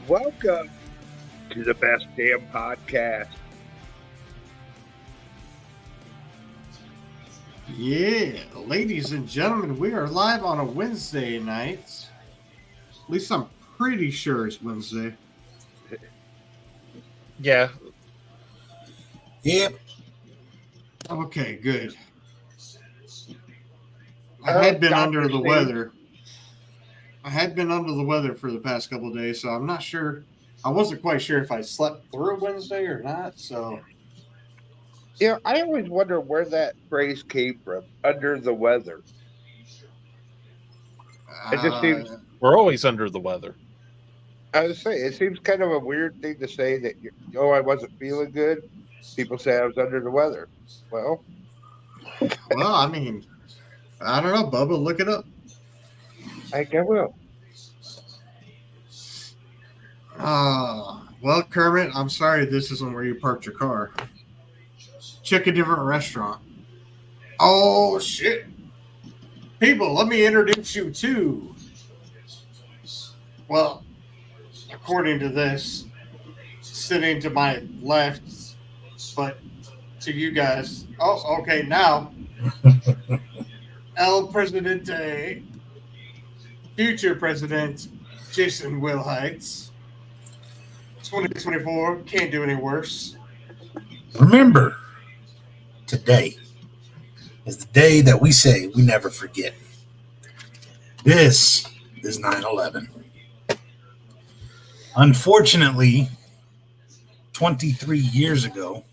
Welcome to the best damn podcast. Yeah, ladies and gentlemen, we are live on a Wednesday night. At least I'm pretty sure it's Wednesday. Yeah. Yep. Okay, good. I had been under the weather. I had been under the weather for the past couple of days, so I'm not sure. I wasn't quite sure if I slept through Wednesday or not, so. Yeah, I always wonder where that phrase came from, under the weather. It just seems, We're always under the weather. I was saying, it seems kind of a weird thing to say that, I wasn't feeling good. People say I was under the weather. Well, I mean, I don't know, Bubba, look it up. I think I will. Well, Kermit, I'm sorry this isn't where you parked your car. Check a different restaurant. Oh, shit. People, let me introduce you to, well, according to this, sitting to my left, but to you guys, oh, okay, now, El Presidente, future President Jason Wilhites, 2024, can't do any worse. Remember, today is the day that we say we never forget. This is 9/11. Unfortunately, 23 years ago,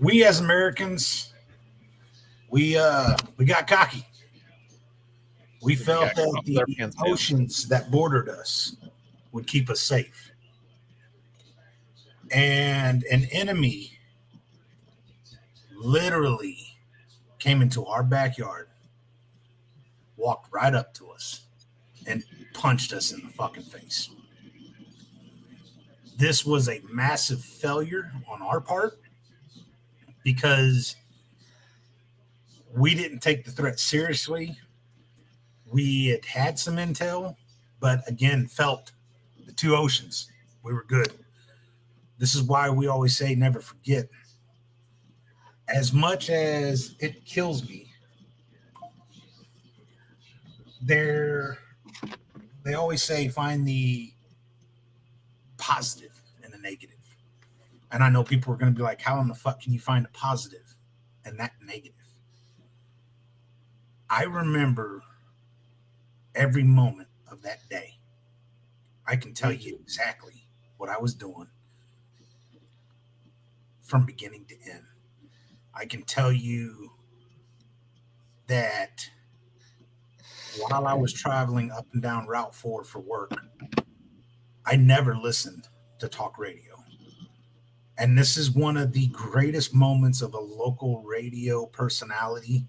we as Americans, we got cocky. We felt that the oceans that bordered us would keep us safe. And an enemy literally came into our backyard, walked right up to us, and punched us in the fucking face. This was a massive failure on our part because we didn't take the threat seriously. We had some intel, but again, felt the two oceans. We were good. This is why we always say never forget. As much as it kills me, they always say find the positive and the negative. And I know people are going to be like, how in the fuck can you find a positive and that negative? I remember every moment of that day. I can tell you exactly what I was doing from beginning to end. I can tell you that while I was traveling up and down Route 4 for work, I never listened to talk radio. And this is one of the greatest moments of a local radio personality.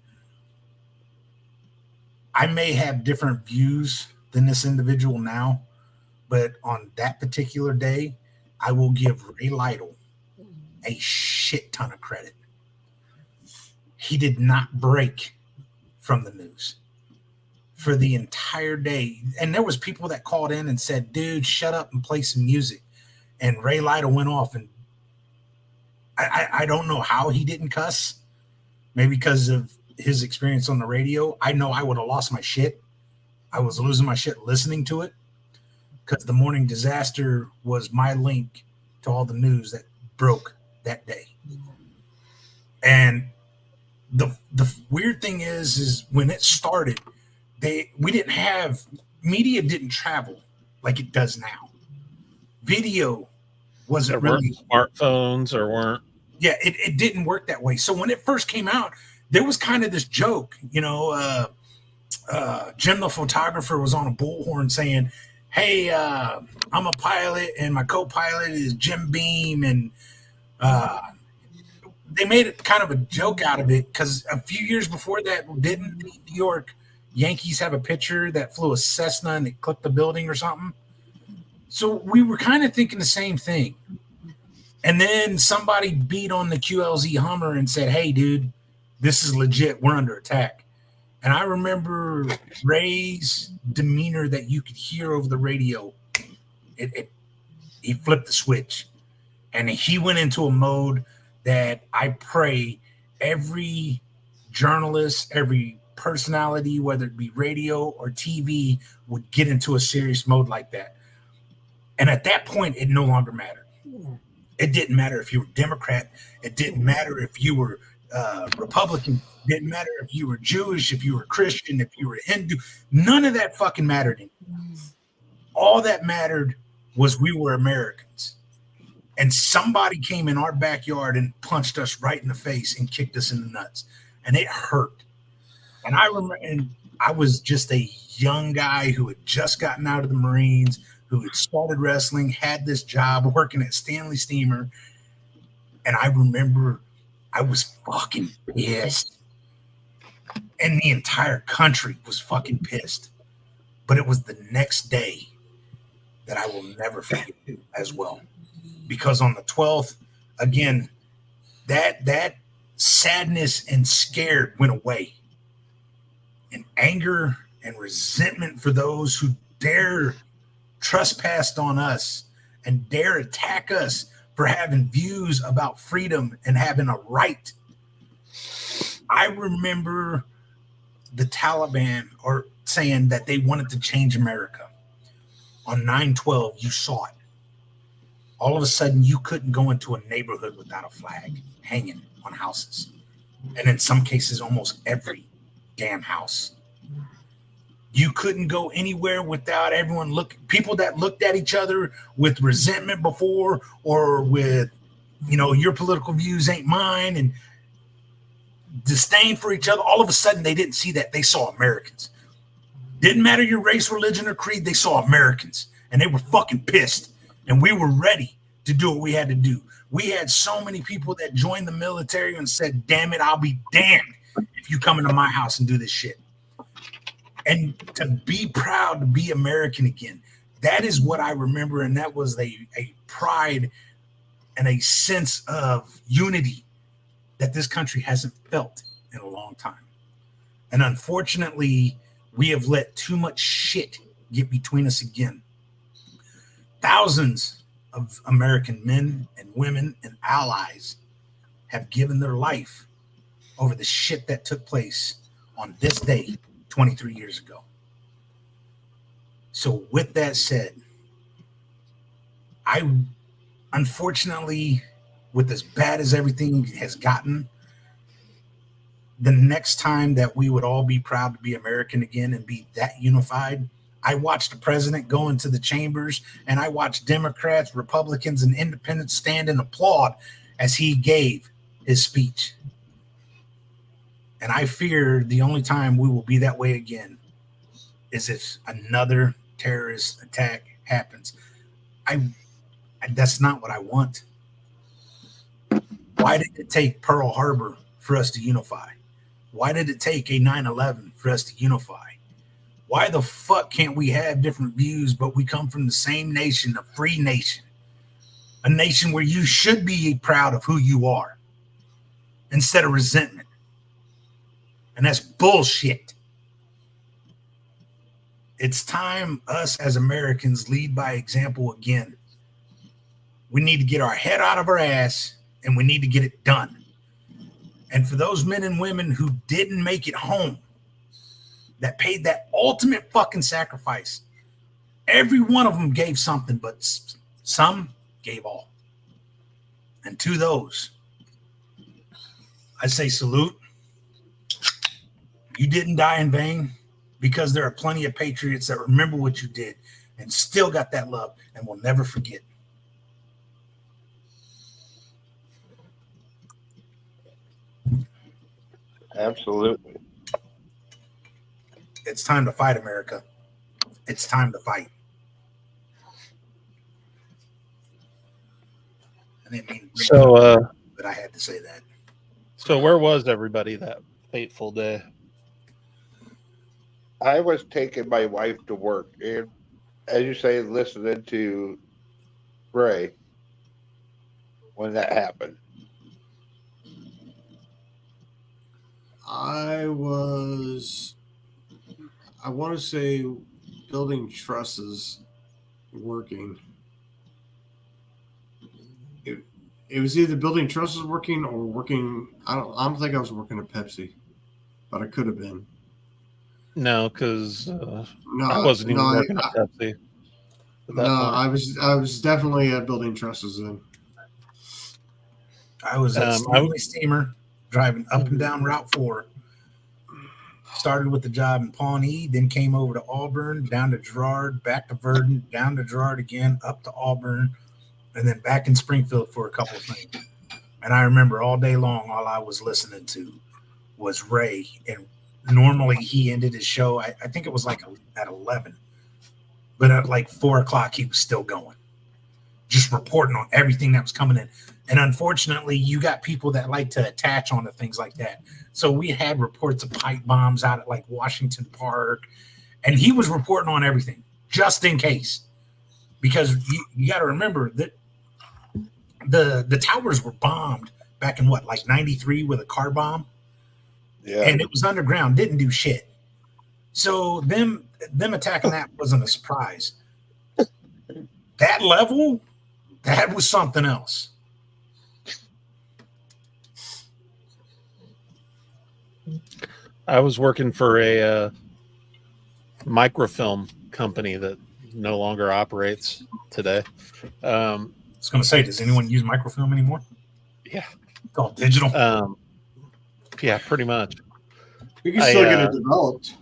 I may have different views than this individual now, but on that particular day, I will give Ray Lytle a shit ton of credit. He did not break from the news for the entire day. And there was people that called in and said, dude, shut up and play some music. And Ray Lytle went off, and I don't know how he didn't cuss. Maybe because of his experience on the radio. I know I would have lost my shit. I was losing my shit listening to it because the morning disaster was my link to all the news that broke that day. And the weird thing is when it started, media didn't travel like it does now. Video wasn't really smartphones or weren't. Yeah, it didn't work that way. So when it first came out, there was kind of this joke, Jim the photographer was on a bullhorn saying, hey, I'm a pilot and my co-pilot is Jim Beam. And they made it kind of a joke out of it because a few years before that, didn't the New York Yankees have a pitcher that flew a Cessna and it clipped the building or something? So we were kind of thinking the same thing. And then somebody beat on the QLZ Hummer and said, hey, dude, this is legit. We're under attack. And I remember Ray's demeanor that you could hear over the radio, he flipped the switch, and he went into a mode that I pray every journalist, every personality, whether it be radio or TV, would get into a serious mode like that. And at that point, it no longer mattered. It didn't matter if you were Democrat. It didn't matter if you were Republican. It didn't matter if you were Jewish, if you were Christian, if you were Hindu. None of that fucking mattered anymore. All that mattered was we were Americans. And somebody came in our backyard and punched us right in the face and kicked us in the nuts. And it hurt. And I remember, and I was just a young guy who had just gotten out of the Marines, who had started wrestling, had this job working at Stanley Steamer. And I remember I was fucking pissed. And the entire country was fucking pissed. But it was the next day that I will never forget as well. Because on the 12th, again, that sadness and scared went away. And anger and resentment for those who dare trespass on us and dare attack us for having views about freedom and having a right. I remember the Taliban or saying that they wanted to change America. On 9/12, you saw it. All of a sudden, you couldn't go into a neighborhood without a flag hanging on houses. And in some cases, almost every damn house. You couldn't go anywhere without everyone people that looked at each other with resentment before, or with, your political views ain't mine, and disdain for each other. All of a sudden, they didn't see that. They saw Americans. Didn't matter your race, religion, or creed. They saw Americans, and they were fucking pissed. And we were ready to do what we had to do. We had so many people that joined the military and said, damn it, I'll be damned if you come into my house and do this shit. And to be proud to be American again, that is what I remember. And that was a pride and a sense of unity that this country hasn't felt in a long time. And unfortunately, we have let too much shit get between us again. Thousands of American men and women and allies have given their life over the shit that took place on this day 23 years ago. So with that said, I unfortunately, with as bad as everything has gotten, the next time that we would all be proud to be American again and be that unified, I watched the president go into the chambers, and I watched Democrats, Republicans, and independents stand and applaud as he gave his speech. And I fear the only time we will be that way again is if another terrorist attack happens. That's not what I want. Why did it take Pearl Harbor for us to unify? Why did it take a 9/11 for us to unify? Why the fuck can't we have different views, but we come from the same nation, a free nation, a nation where you should be proud of who you are instead of resentment? And that's bullshit. It's time us as Americans lead by example again. We need to get our head out of our ass, and we need to get it done. And for those men and women who didn't make it home, that paid that ultimate fucking sacrifice, every one of them gave something, but some gave all. And to those, I say salute. You didn't die in vain, because there are plenty of patriots that remember what you did and still got that love and will never forget. Absolutely. It's time to fight, America. It's time to fight. I didn't mean to bring it up, but I had to say that. So where was everybody that fateful day? I was taking my wife to work, and as you say, listening to Ray when that happened. I want to say building trusses working. It was either building trusses working or working. I don't think I was working at Pepsi, but I could have been. No, because No, I wasn't even no, working at Pepsi at that no, point. I was definitely at building trusses then. I was at Stanley Steamer driving up and down Route 4. Started with the job in Pawnee, then came over to Auburn, down to Girard, back to Verdon, down to Girard again, up to Auburn, and then back in Springfield for a couple of things. And I remember all day long, all I was listening to was Ray. And normally he ended his show, I think it was like at 11. But at like 4 o'clock, he was still going, just reporting on everything that was coming in. And unfortunately, you got people that like to attach onto things like that. So we had reports of pipe bombs out at like Washington Park, and he was reporting on everything just in case, because you got to remember that the towers were bombed back in what, like 93 with a car bomb. Yeah. And it was underground, didn't do shit. So them attacking that wasn't a surprise. That level, that was something else. I was working for a microfilm company that no longer operates today. I was going to say, does anyone use microfilm anymore? Yeah. It's all digital. Yeah, pretty much. You can still get it developed.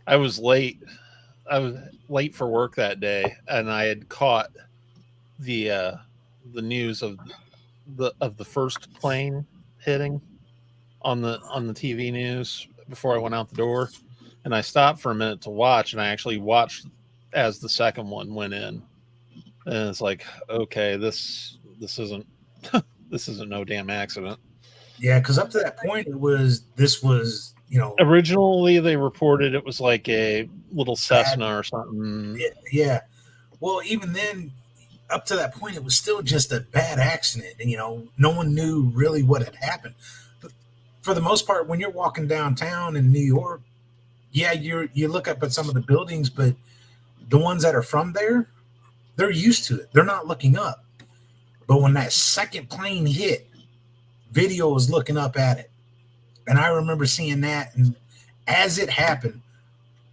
I was late. I was late for work that day, and I had caught the news of the first plane hitting on the TV news before I went out the door, and I stopped for a minute to watch, and I actually watched as the second one went in, and it's like, okay, this isn't this isn't no damn accident. Yeah, because up to that point, this was originally they reported it was like a little Cessna or something. Yeah. Well, even then, up to that point, it was still just a bad accident, and no one knew really what had happened. But for the most part, when you're walking downtown in New York, yeah, you look up at some of the buildings, but the ones that are from there, they're used to it. They're not looking up. But when that second plane hit, video was looking up at it. And I remember seeing that. And as it happened,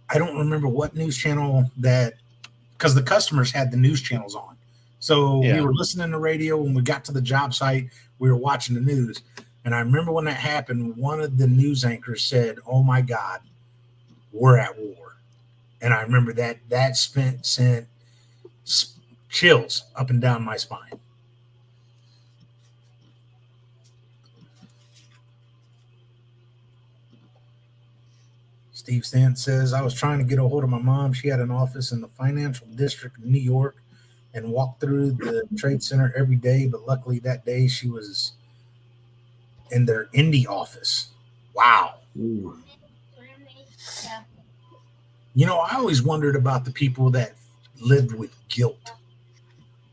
I don't remember what news channel because the customers had the news channels on. So we were listening to radio. When we got to the job site, we were watching the news. And I remember when that happened, one of the news anchors said, "Oh my God, we're at war." And I remember that sent chills up and down my spine. Steve Stant says, "I was trying to get a hold of my mom. She had an office in the financial district of New York and walked through the trade center every day. But luckily that day she was in their Indy office." Wow. Ooh. I always wondered about the people that lived with guilt.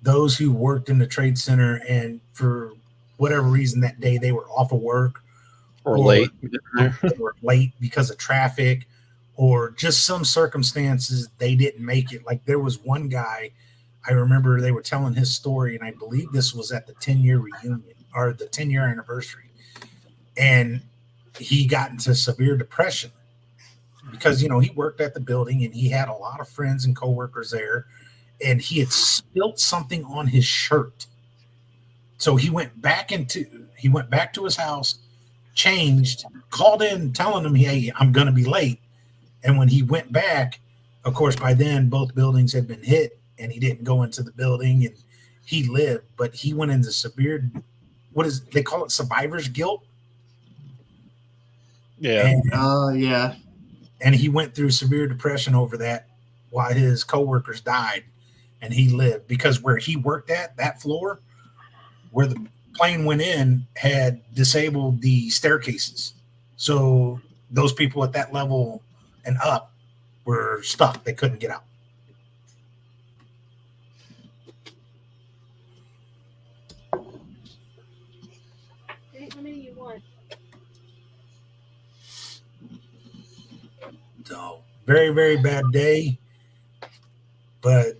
Those who worked in the trade center and for whatever reason that day they were off of work. Or late. Or late because of traffic or just some circumstances they didn't make it. Like there was one guy, I remember they were telling his story, and I believe this was at the 10-year reunion or the 10-year anniversary. And he got into severe depression because, he worked at the building and he had a lot of friends and coworkers there, and he had spilt something on his shirt. So he went back to his house, changed, called in telling him, "Hey, I'm going to be late." And when he went back, of course, by then both buildings had been hit and he didn't go into the building and he lived, but he went into severe, they call it survivor's guilt. Yeah. Yeah. And he went through severe depression over that while his coworkers died, and he lived because where he worked at, that floor where the plane went in, had disabled the staircases. So those people at that level and up were stuck. They couldn't get out. How many you want? So very, very bad day. but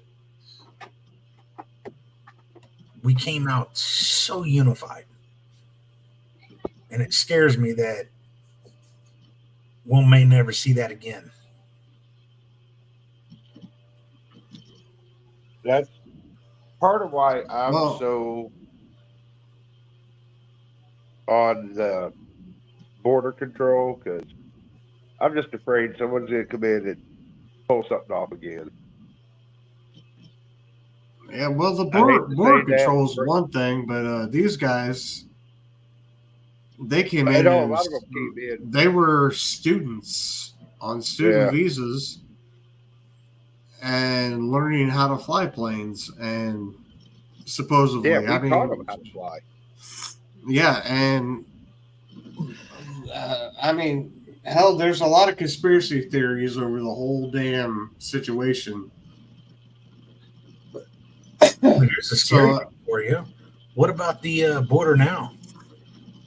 we came out so unified. And it scares me that we may never see that again. That's part of why I'm Well, so on the border control, because I'm just afraid someone's going to come in and pull something off again. yeah, well, the I hate border, to border say that, control is one thing, but these guys, they came I in know a lot as of them came in. they were students on student Yeah. visas and learning how to fly planes, and supposedly, Yeah, we I taught them mean, how to fly. yeah, and I mean, hell, there's a lot of conspiracy theories over the whole damn situation. Here's a scary So, thing for you. What about the border now?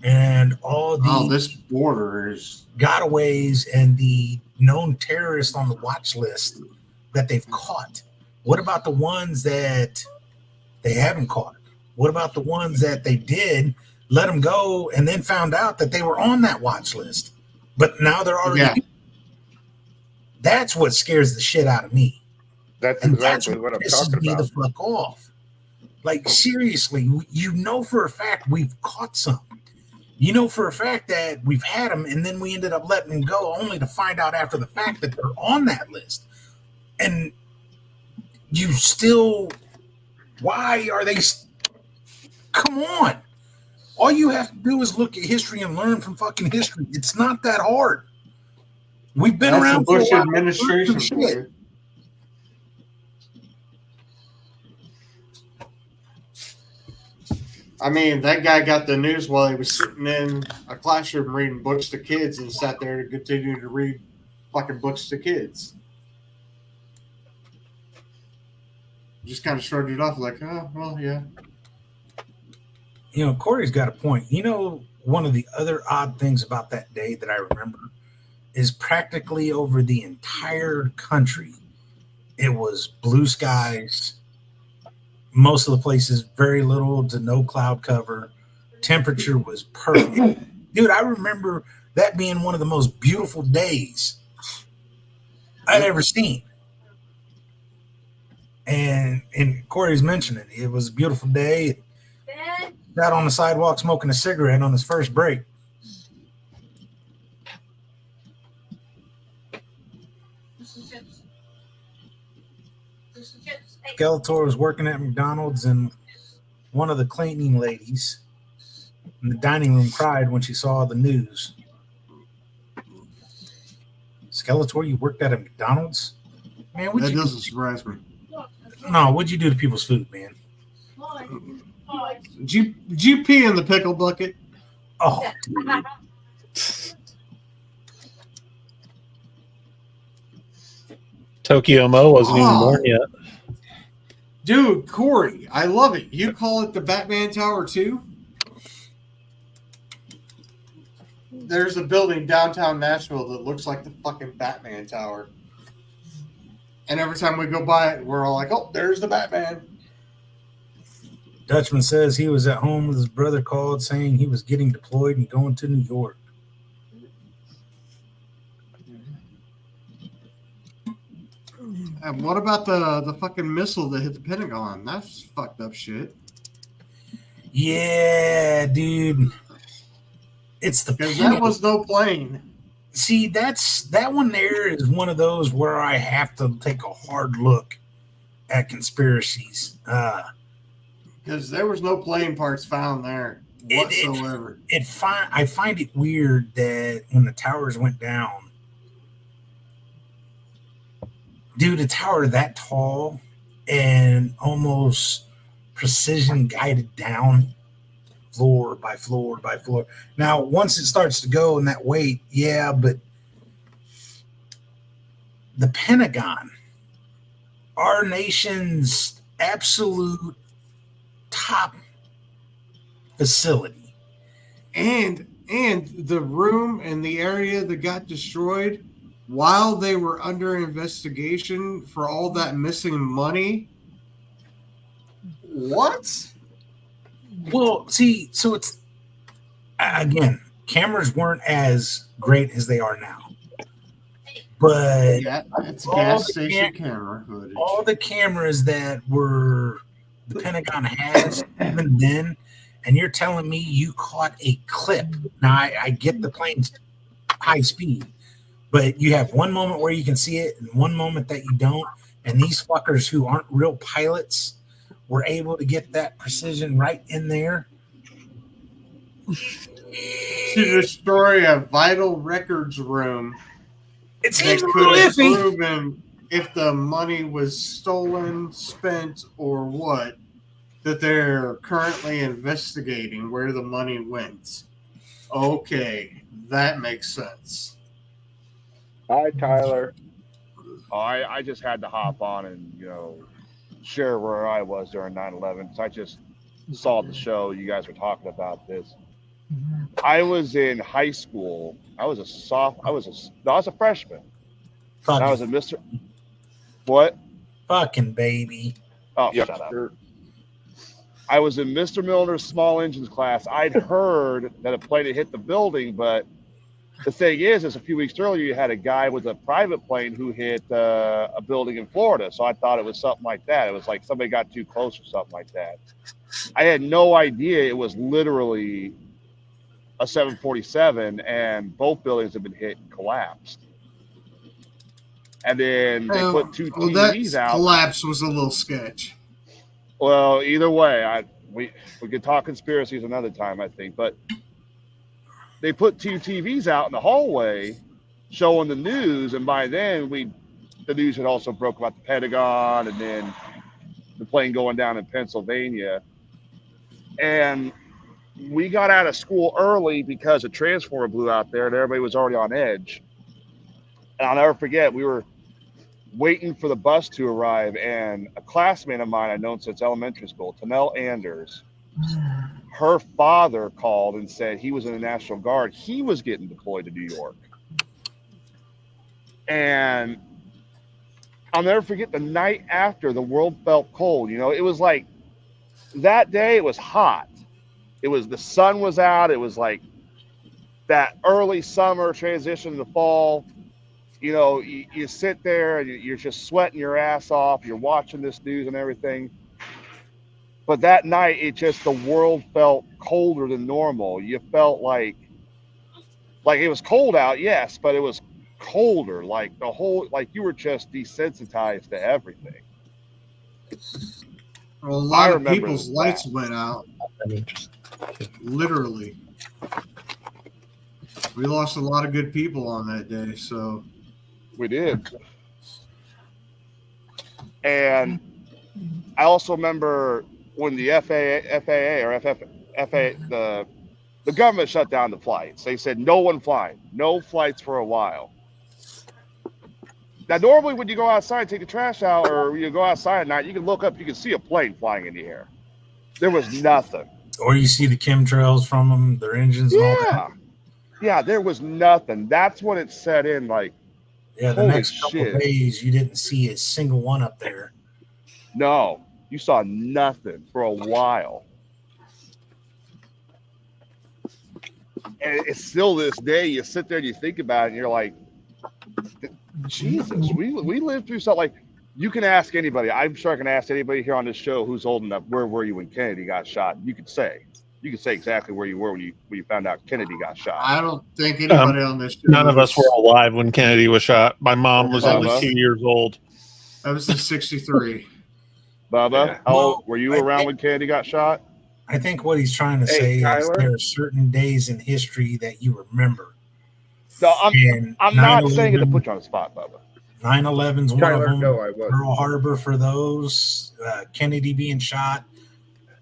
And all oh, the this border is gotaways and the known terrorists on the watch list that they've caught. What about the ones that they haven't caught? What about the ones that they did let them go and then found out that they were on that watch list, but now they're already? yeah. That's what scares the shit out of me, That's and that's exactly what what I'm pisses talking me the about. fuck off. Like, seriously, you know for a fact we've caught some. You know for a fact that we've had them, and then we ended up letting them go, only to find out after the fact that they're on that list. And you still, why are they? Come on! All you have to do is look at history and learn from fucking history. It's not that hard. We've been That's the around for a Bush while. administration for Shit. you. I mean, that guy got the news while he was sitting in a classroom reading books to kids and sat there to continue to read fucking books to kids. Just kind of shrugged it off like, oh, well, yeah. You know, Corey's got a point. You know, one of the other odd things about that day that I remember is practically over the entire country, it was blue skies. Most of the places, very little to no cloud cover. Temperature was perfect. Dude, I remember that being one of the most beautiful days I'd ever seen. And Corey's mentioning it. It was a beautiful day. Out on the sidewalk smoking a cigarette on his first break. Skeletor was working at McDonald's, and one of the cleaning ladies in the dining room cried when she saw the news. Skeletor, you worked at a McDonald's? Man, That doesn't surprise me. No, what'd you do to people's food, man? Did you pee in the pickle bucket? Oh, dude. Tokyo Mo wasn't even born yet. Dude, Corey, I love it. You call it the Batman Tower too? There's a building downtown Nashville that looks like the fucking Batman Tower. And every time we go by it, we're all like, oh, there's the Batman. Dutchman says he was at home with his brother, called saying he was getting deployed and going to New York. And what about the fucking missile that hit the Pentagon? That's fucked up shit. Yeah, dude. It's the Because that was no plane. See, that one there is one of those where I have to take a hard look at conspiracies. Because there was no plane parts found there whatsoever. I find it weird that when the towers went down, dude, a tower that tall and almost precision guided down floor by floor by floor. Now, once it starts to go in that weight, yeah, but the Pentagon, our nation's absolute top facility, And the room and the area that got destroyed while they were under investigation for all that missing money. What? Well, see, so it's again, cameras weren't as great as they are now, but Yeah, it's all gas the station camera footage. all the cameras that were the Pentagon has even then, and you're telling me you caught a clip. Now I get the plane's high speed, but you have one moment where you can see it and one moment that you don't. And these fuckers who aren't real pilots were able to get that precision right in there. To destroy a vital records room It that seems a could little have iffy. proven if the money was stolen, spent, or what, that they're currently investigating where the money went. Okay, that makes sense. Hi, Tyler. I just had to hop on and share where I was during 9/11 because I just saw the show. You guys were talking about this. I was in high school. I was a freshman. And I was a Mr. What? Fucking baby. Oh, Yep, shut up. sure. I was in Mr. Milner's small engines class. I'd heard that a plane had hit the building, but the thing is a few weeks earlier, you had a guy with a private plane who hit a building in Florida. So I thought it was something like that. It was like somebody got too close or something like that. I had no idea it was literally a 747, and both buildings have been hit and collapsed. And then they put two TVs that out. collapse was a little sketch. Well, either way, we could talk conspiracies another time, I think. But they put two TVs out in the hallway showing the news, and by then the news had also broke about the Pentagon and then the plane going down in Pennsylvania. And we got out of school early because a transformer blew out there and everybody was already on edge. And I'll never forget, we were waiting for the bus to arrive, and a classmate of mine I'd known since elementary school, Tanel Anders, her father called and said he was in the National Guard. He was getting deployed to New York. And I'll never forget the night after, the world felt cold. It was like that day it was hot. The sun was out. It was like that early summer transition to fall. You sit there and you're just sweating your ass off. You're watching this news and everything. But that night, the world felt colder than normal. You felt like it was cold out, yes, but it was colder. Like you were just desensitized to everything. Well, a lot of people's lights went out. Literally. We lost a lot of good people on that day, so. We did. And I also remember when the the government shut down the flights. They said no one flying, no flights for a while. Now, normally when you go outside and take the trash out, or you go outside at night, you can look up, you can see a plane flying in the air. There was nothing. Or you see the chemtrails from them, their engines and all that. Yeah, there was nothing. That's when it set in, like, yeah, the next couple of days, you didn't see a single one up there. No, you saw nothing for a while. And it's still this day, you sit there and you think about it, and you're like, Jesus, we lived through something. Like, you can ask anybody. I'm sure I can ask anybody here on this show who's old enough, where were you when Kennedy got shot? You could say exactly where you were when you found out Kennedy got shot. I don't think anybody on this show. None of us were alive when Kennedy was shot. My mom was only 2 years old. I was in 63. Bubba, how old were you around when Kennedy got shot? I think what he's trying to say is there are certain days in history that you remember. No, I'm not saying it to put you on the spot, Bubba. 9/11's one of them. No, I wasn't. Pearl Harbor for those. Kennedy being shot.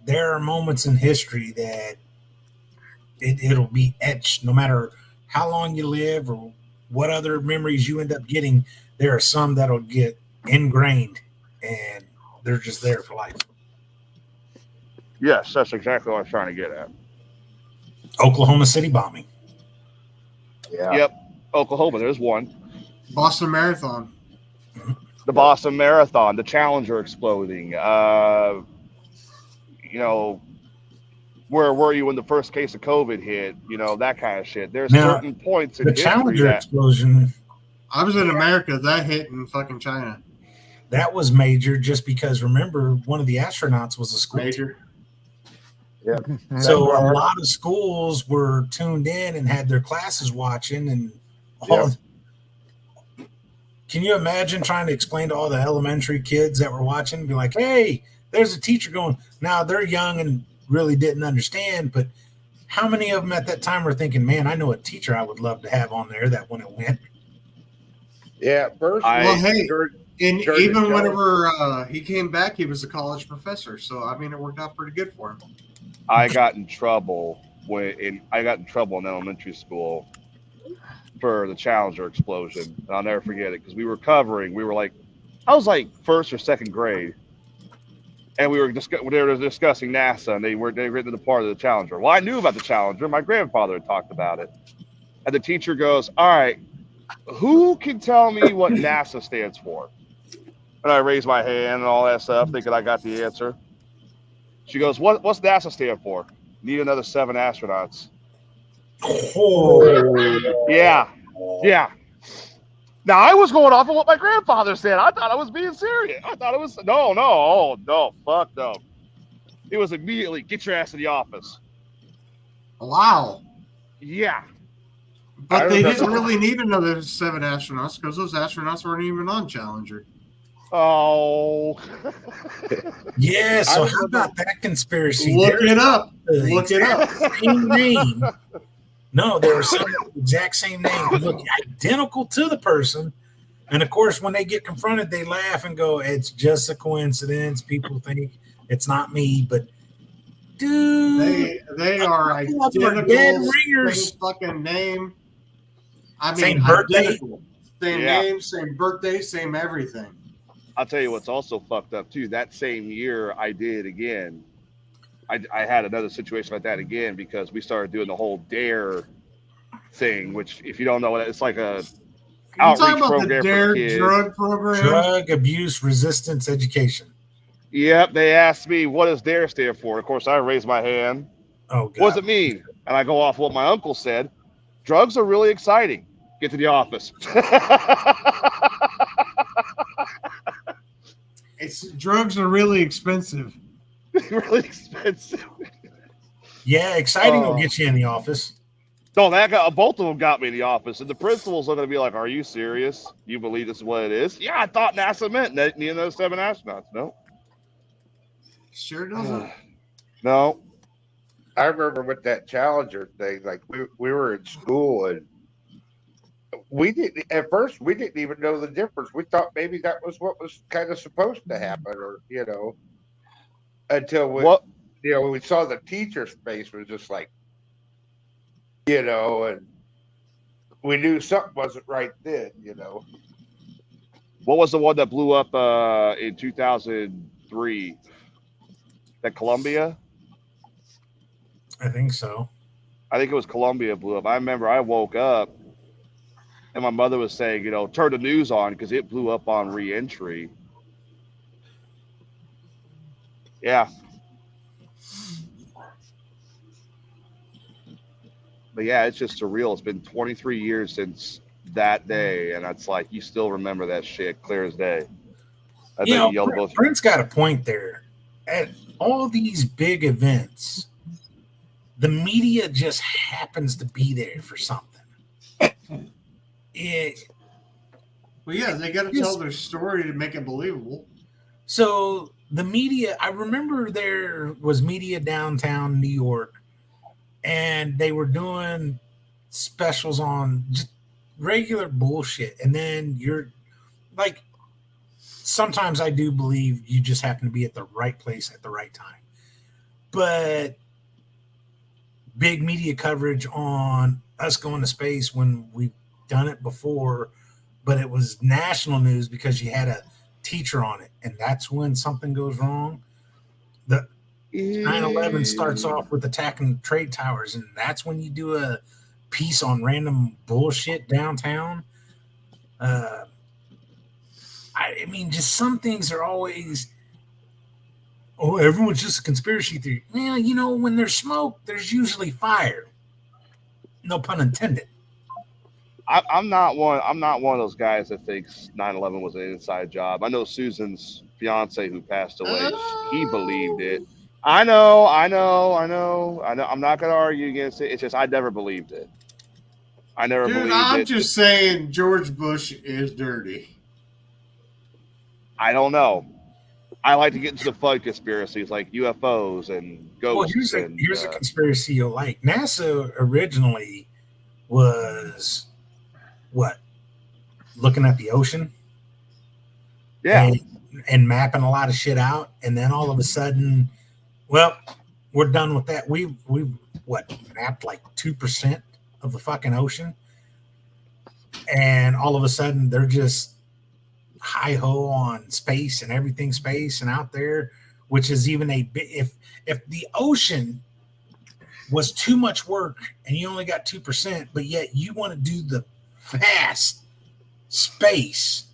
There are moments in history that it'll be etched no matter how long you live or what other memories you end up getting. There are some that'll get ingrained and they're just there for life. Yes, that's exactly what I was trying to get at. Oklahoma City bombing. Yeah. Yep. Oklahoma, there's one. Boston Marathon. The Boston Marathon, the Challenger exploding. Where were you when the first case of COVID hit? That kind of shit. There's Now, certain points in the history Challenger that explosion, I was in America. That hit in fucking China. that was major just because, remember, one of the astronauts was a school Major. Yeah. So That's a why lot of schools were tuned in and had their classes watching, and Yeah. Can you imagine trying to explain to all the elementary kids that were watching, be like, "Hey, there's a teacher going." Now they're young and really didn't understand, but how many of them at that time were thinking, "Man, I know a teacher I would love to have on there that when it went." Yeah, first. Well, hey, during and the even show- whenever he came back, he was a college professor. So I mean, it worked out pretty good for him. I got in trouble in elementary school for the Challenger explosion. And I'll never forget it because we were like, I was like first or second grade, and they were discussing NASA, and they were into the part of the Challenger. Well, I knew about the Challenger. My grandfather had talked about it, and the teacher goes, "All right, who can tell me what NASA stands for?" And I raised my hand and all that stuff, thinking I got the answer. She goes, "What's NASA stand for?" "Need another 7 astronauts." Oh, Yeah. Now I was going off of what my grandfather said. I thought I was being serious. I thought it was no, fuck no. It was immediately get your ass to the office. Wow. Yeah. But they remember- didn't really need another 7 astronauts because those astronauts weren't even on Challenger. Oh. yeah. So I how remember- about that conspiracy? Look There's it up. the Look it up. same name. No, there were some exact same name, look identical to the person. And of course, when they get confronted, they laugh and go, "It's just a coincidence. People think it's not me." But dude, They are couple of them are identical. dead ringers. Same fucking name. I mean, Same birthday? identical. Same Yeah. name, same birthday, same everything. I'll tell you what's also fucked up too. That same year I did again. I had another situation like that again because we started doing the whole DARE thing, which if you don't know what it's like a You outreach talking about the program for DARE kids. drug program? drug abuse resistance education. Yep, they asked me what does DARE stand for. Of course, I raised my hand. Oh God. What does it mean? And I go off what my uncle said. Drugs are really exciting. Get to the office. Drugs are really expensive. Really expensive. Yeah, exciting will Oh. get you in the office. No, both of them got me in the office, and the principals are going to be like, "Are you serious? You believe this is what it is?" Yeah, I thought NASA meant needing those 7 astronauts. No, Sure doesn't. no. I remember with that Challenger thing, like we were in school and we didn't at first we didn't even know the difference. We thought maybe that was what was kind of supposed to happen, or until What? when we saw the teacher's face was just like, and we knew something wasn't right then. What was the one that blew up in 2003? That Columbia? I think so. I think it was Columbia blew up. I remember I woke up and my mother was saying, turn the news on because it blew up on re-entry. Yeah. But yeah, it's just surreal. It's been 23 years since that day, and it's like you still remember that shit clear as day. I You bet know, you yelled both. Brent's got a point there. At all these big events, the media just happens to be there for something. Well, yeah, they got to tell their story to make it believable. So the media, I remember there was media downtown New York, and they were doing specials on just regular bullshit. And then you're like, sometimes I do believe you just happen to be at the right place at the right time. But big media coverage on us going to space when we've done it before, but it was national news because you had a teacher on it, and that's when something goes wrong. The 9/11 starts off with attacking trade towers, and that's when you do a piece on random bullshit downtown. I mean, just some things are always, oh, everyone's just a conspiracy theory. Well, you know, when there's smoke, there's usually fire. No pun intended. I'm not one. I'm not one of those guys that thinks 9/11 was an inside job. I know Susan's fiance who passed away. He believed it. I know. I'm not gonna argue against it. It's just I never believed it. I never Dude, believed I'm it. just saying George Bush is dirty. I don't know. I like to get into the fun conspiracies like UFOs and ghosts. Well, here's a conspiracy you'll like. NASA originally was what? Looking at the ocean? Yeah. And mapping a lot of shit out. And then all of a sudden, well, we're done with that. We've mapped like 2% of the fucking ocean. And all of a sudden they're just hi-ho on space and everything space and out there, which is even if the ocean was too much work and you only got 2%, but yet you want to do the vast space,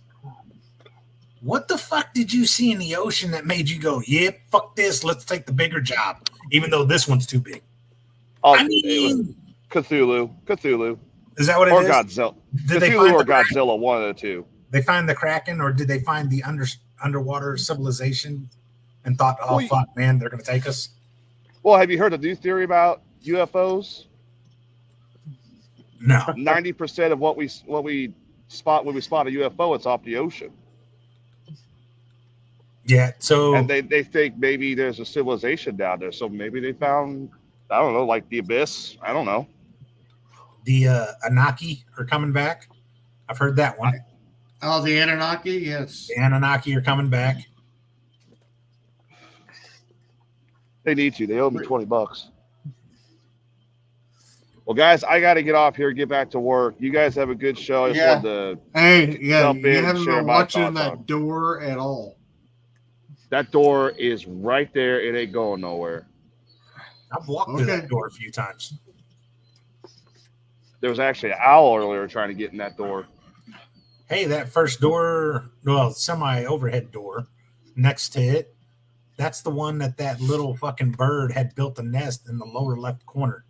what the fuck did you see in the ocean that made you go, yeah, fuck this, let's take the bigger job, even though this one's too big? I mean, it was Cthulhu. Is that what it or is? Godzilla. Did Cthulhu or Godzilla, one of the two. They find the Kraken, or did they find the underwater civilization and thought, oh, fuck, man, they're going to take us? Well, have you heard the new theory about UFOs? No. 90% of what we spot when we spot a UFO, it's off the ocean. Yeah, so... And they think maybe there's a civilization down there, so maybe they found, I don't know, like the abyss. I don't know. The Anunnaki are coming back. I've heard that one. Oh, the Anunnaki, yes. The Anunnaki are coming back. They need to. They owe me $20. Well, guys, I got to get off here, get back to work. You guys have a good show. I just wanted to you haven't been watching that door at all. That door is right there. It ain't going nowhere. I've walked through that door a few times. There was actually an owl earlier trying to get in that door. Hey, that first door, well, semi-overhead door next to it, that's the one that little fucking bird had built a nest in the lower left corner.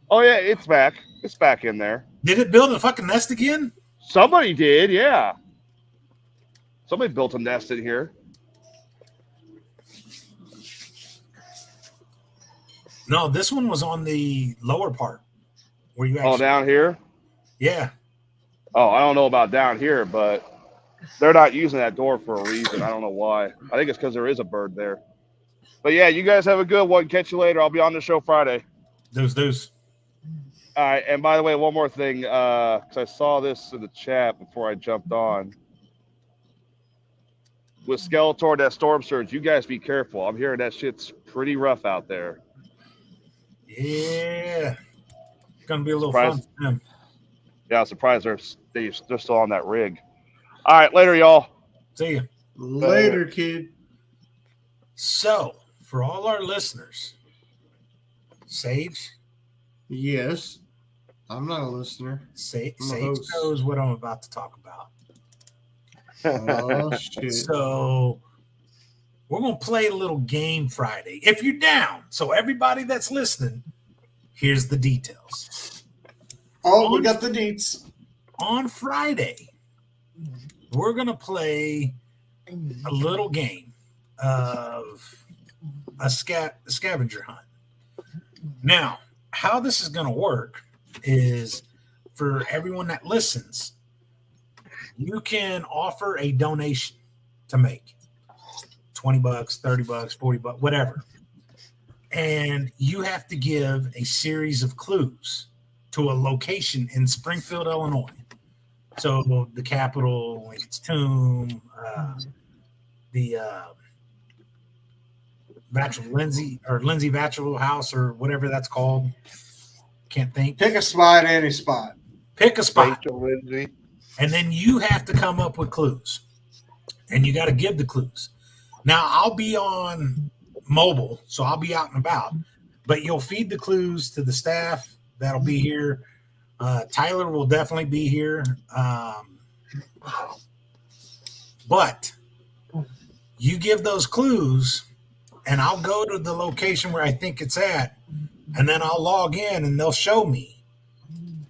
Oh, yeah, it's back. It's back in there. Did it build a fucking nest again? Somebody did, yeah. Somebody built a nest in here. No, this one was on the lower part. Where you actually, down here? Yeah. Oh, I don't know about down here, but they're not using that door for a reason. I don't know why. I think it's because there is a bird there. But yeah, you guys have a good one. Catch you later. I'll be on the show Friday. Deuce. All right. And by the way, one more thing, because I saw this in the chat before I jumped on. With Skeletor, that storm surge, you guys be careful. I'm hearing that shit's pretty rough out there. Yeah. Gonna be a little fun for them. Yeah, I'm surprised they're still on that rig. All right, later, y'all. See you later, kid. So, for all our listeners, Sage. Yes, I'm not a listener. Sage knows what I'm about to talk about. Oh shit! So, we're gonna play a little game Friday. If you're down, so everybody that's listening. Here's the details. Oh, we got the deets. On Friday, we're going to play a little game of a scavenger hunt. Now, how this is going to work is for everyone that listens, you can offer a donation to make $20, $30, $40, whatever. And you have to give a series of clues to a location in Springfield, Illinois. So the Capitol, Lincoln's Tomb, the Lindsay Vatchel House, or whatever that's called. Can't think. Pick a spot, any spot. Pick a spot. Lindsay. And then you have to come up with clues. And you got to give the clues. Now, I'll be on mobile, so I'll be out and about, but you'll feed the clues to the staff that'll be here Tyler will definitely be here. But you give those clues, and I'll go to the location where I think it's at, and then I'll log in and they'll show me.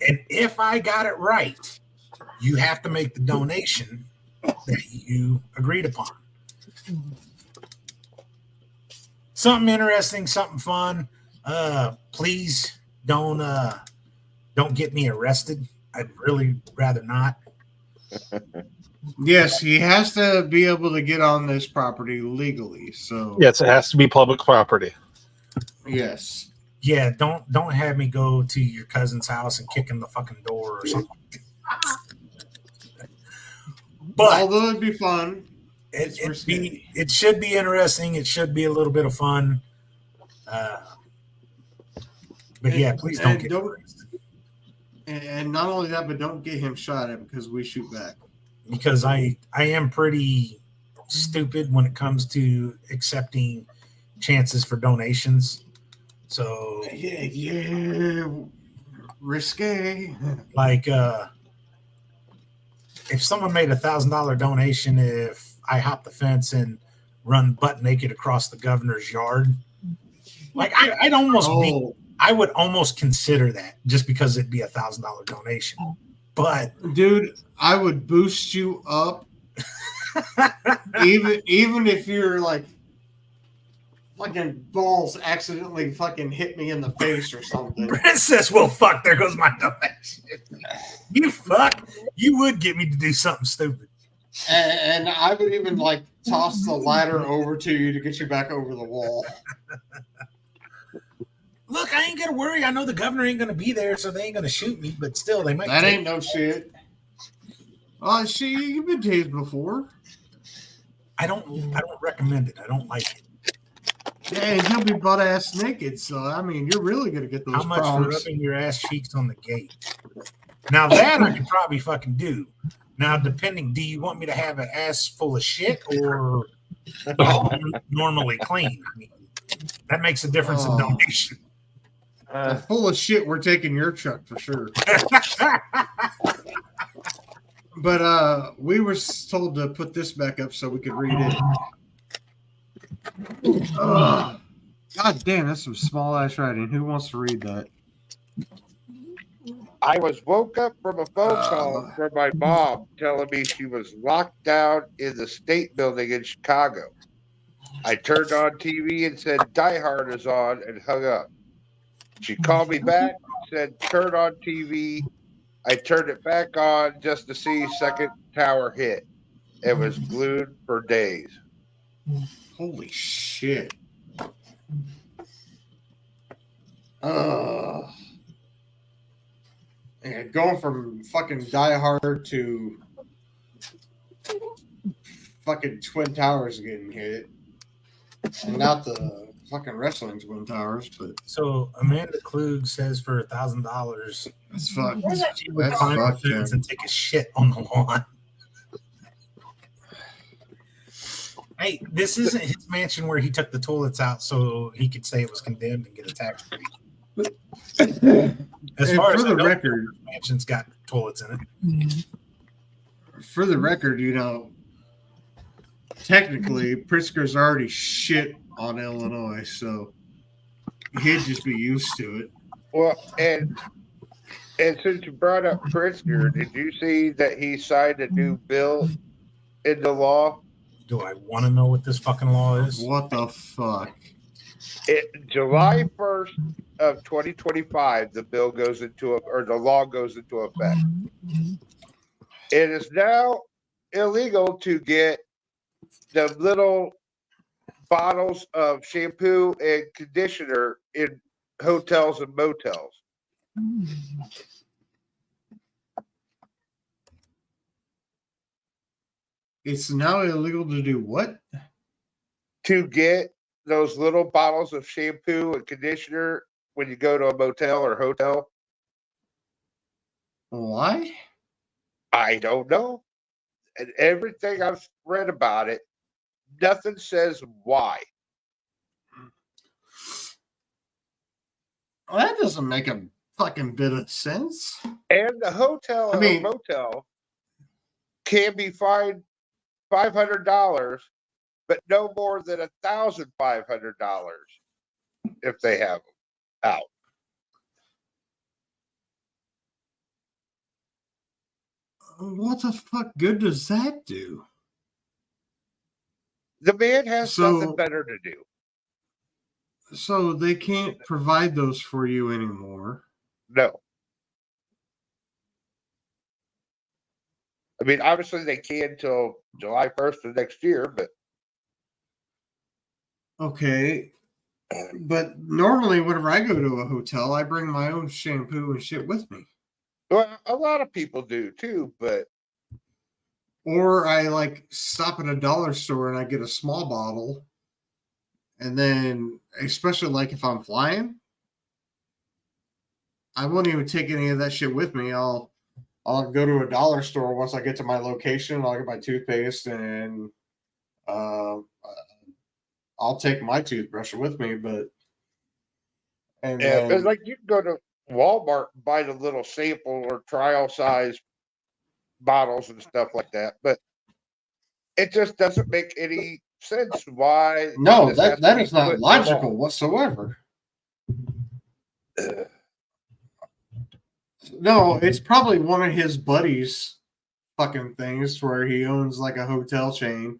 And if I got it right, you have to make the donation that you agreed upon. Something interesting, something fun. Please don't get me arrested. I'd really rather not. Yes, he has to be able to get on this property legally. So Yes, it has to be public property. yes. Yeah, don't have me go to your cousin's house and kick in the fucking door or something. But although it'd be fun, it should be interesting. It should be a little bit of fun. But yeah, please don't get arrested. And not only that, but don't get him shot at because we shoot back. Because I am pretty stupid when it comes to accepting chances for donations. So yeah, risque. Like if someone made $1,000 donation, if I hop the fence and run butt naked across the governor's yard, like I'd almost I would almost consider that just because it'd be $1,000 donation. But dude, I would boost you up, even if you're like fucking balls accidentally fucking hit me in the face or something. Princess, well, fuck, there goes my donation. You fuck, you would get me to do something stupid. And I would even like toss the ladder over to you to get you back over the wall. Look, I ain't gonna worry. I know the governor ain't gonna be there, so they ain't gonna shoot me. But still, they might. That ain't no shit. You've been tased before. I don't recommend it. I don't like it. Yeah, and he'll be butt ass naked. So I mean, you're really gonna get those. How much problems. for rubbing your ass cheeks on the gate? Now that I could probably fucking do. Now, depending, do you want me to have an ass full of shit or normally clean? I mean, that makes a difference in donation. Full of shit, we're taking your truck for sure. But we were told to put this back up so we could read it. God damn, that's some small ass writing. Who wants to read that? I was woke up from a phone call from my mom telling me she was locked down in the state building in Chicago. I turned on TV and said Die Hard is on and hung up. She called me back, said turn on TV. I turned it back on just to see second tower hit. It was glued for days. Holy shit. Yeah, going from fucking Die Hard to fucking Twin Towers getting hit. And not the fucking wrestling Twin Towers, but so Amanda Klug says for $1,000, that's fucked. She would climb the fence and take a shit on the lawn. Hey, this isn't his mansion where he took the toilets out so he could say it was condemned and get a tax break. As far as the record, mansion's got toilets in it. For the record, technically, Pritzker's already shit on Illinois, so he'd just be used to it. Well, and since you brought up Pritzker, did you see that he signed a new bill into law? Do I want to know what this fucking law is? What the fuck? July 1st of 2025, the bill goes into the law goes into effect. It is now illegal to get the little bottles of shampoo and conditioner in hotels and motels. It's now illegal to do what? To get those little bottles of shampoo and conditioner when you go to a motel or hotel. Why? I don't know. And everything I've read about it, nothing says why. Well, that doesn't make a fucking bit of sense. And the hotel I mean- or motel can be fined $500, but no more than $1,500 if they have them out. What the fuck good does that do? The man has So- nothing better to do. So they can't provide those for you anymore. No. I mean, obviously they can till July 1st of next year, but Okay. But normally whenever I go to a hotel, I bring my own shampoo and shit with me. well, a lot of people do too. But Or I like stop at a dollar store and I get a small bottle. And then, especially like if I'm flying, I won't even take any of that shit with me. I'll go to a dollar store once I get to my location. I'll get my toothpaste and I'll take my toothbrush with me. But and yeah, then, it's like you can go to Walmart and buy the little sample or trial size bottles and stuff like that, but it just doesn't make any sense why. no, this has that to be is not put in logical law. whatsoever. No, it's probably one of his buddies' fucking things where he owns like a hotel chain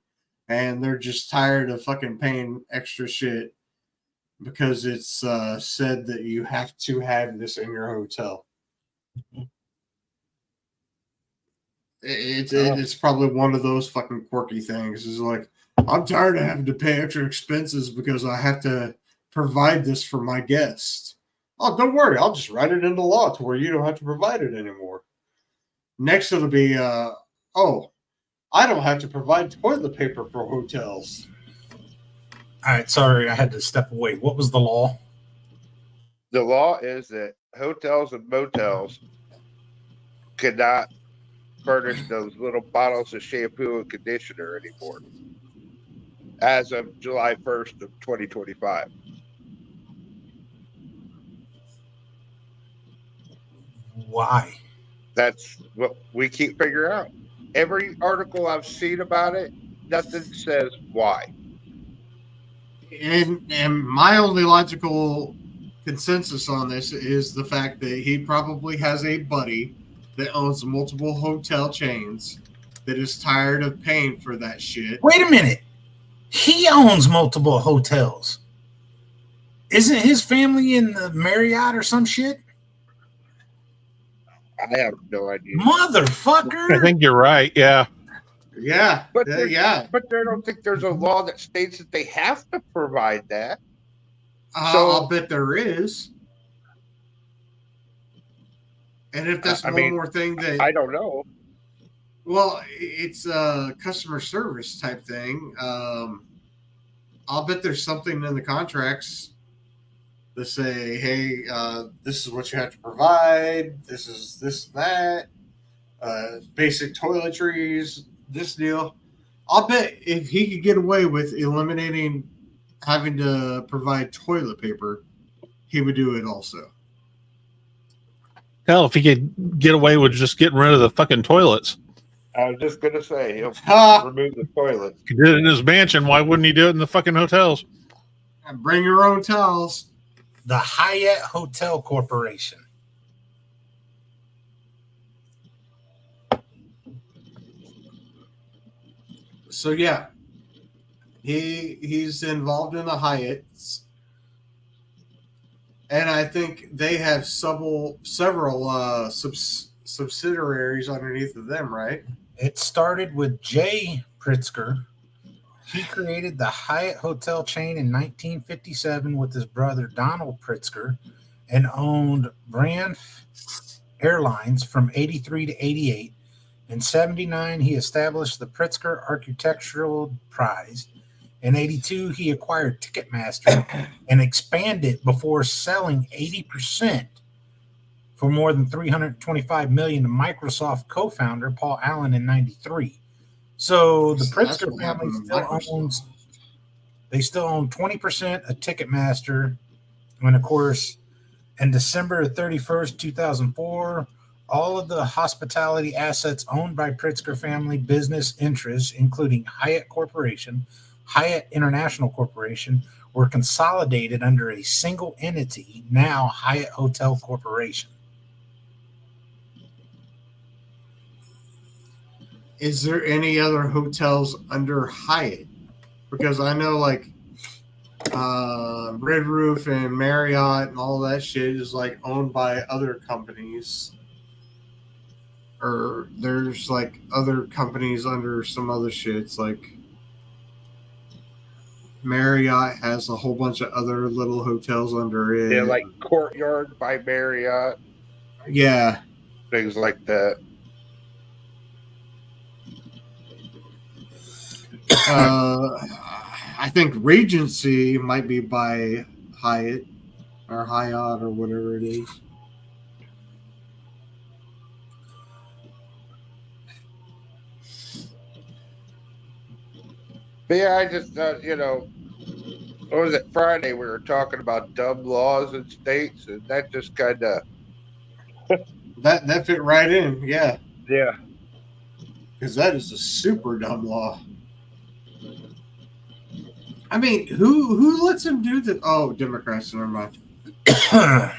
and they're just tired of fucking paying extra shit because it's said that you have to have this in your hotel. It's probably one of those fucking quirky things. It's like, I'm tired of having to pay extra expenses because I have to provide this for my guests. Oh, don't worry. I'll just write it into law to where you don't have to provide it anymore. Next, it'll be, oh, I don't have to provide toilet paper for hotels. All right, sorry, I had to step away. What was the law? The law is that hotels and motels cannot furnish those little bottles of shampoo and conditioner anymore as of July 1st of 2025. Why? That's what we keep figuring out. Every article I've seen about it, nothing says why. And my only logical consensus on this is the fact that he probably has a buddy that owns multiple hotel chains that is tired of paying for that shit. Wait a minute. He owns multiple hotels. Isn't his family in the Marriott or some shit? I have no idea. Motherfucker. I think you're right. Yeah. Yeah, But yeah. But I don't think there's a law that states that they have to provide that. I'll bet there is. And if that's I one mean, more thing that I don't know. well, it's a customer service type thing. I'll bet there's something in the contracts that say, hey, this is what you have to provide. This is this, that, basic toiletries, this deal. I'll bet if he could get away with eliminating having to provide toilet paper, he would do it also. Hell, if he could get away with just getting rid of the fucking toilets, I was just gonna say he'll Ha! remove the toilets. he did it in his mansion. Why wouldn't he do it in the fucking hotels? And bring your own towels. The Hyatt Hotel Corporation. So yeah, he's involved in the Hyatts, and I think they have several subsidiaries underneath of them, right? It started with Jay Pritzker. He created the Hyatt hotel chain in 1957 with his brother Donald Pritzker and owned Brand Airlines from 83 to 88. In 79, he established the Pritzker Architectural Prize. In 82, he acquired Ticketmaster and expanded before selling 80% for more than $325 million to Microsoft co-founder Paul Allen in 93. So the That's Pritzker what family happened to still Microsoft. owns. They still own 20% of Ticketmaster, and of course, And December 31st, 2004, all of the hospitality assets owned by Pritzker family business interests, including Hyatt Corporation, Hyatt International Corporation, were consolidated under a single entity, now Hyatt Hotel Corporation. Is there any other hotels under Hyatt? Because I know like Red Roof and Marriott and all that shit is like owned by other companies. Or there's like other companies under some other shits. Like Marriott has a whole bunch of other little hotels under it. Yeah, like Courtyard by Marriott, Yeah. things like that. I think Regency might be by Hyatt or Hyatt or whatever it is. But yeah, I just thought, what was it, Friday? We were talking about dumb laws in states, and that just kind of. That fit right in, yeah. Yeah. Because that is a super dumb law. I mean, who lets him do that? Oh, Democrats, never mind. All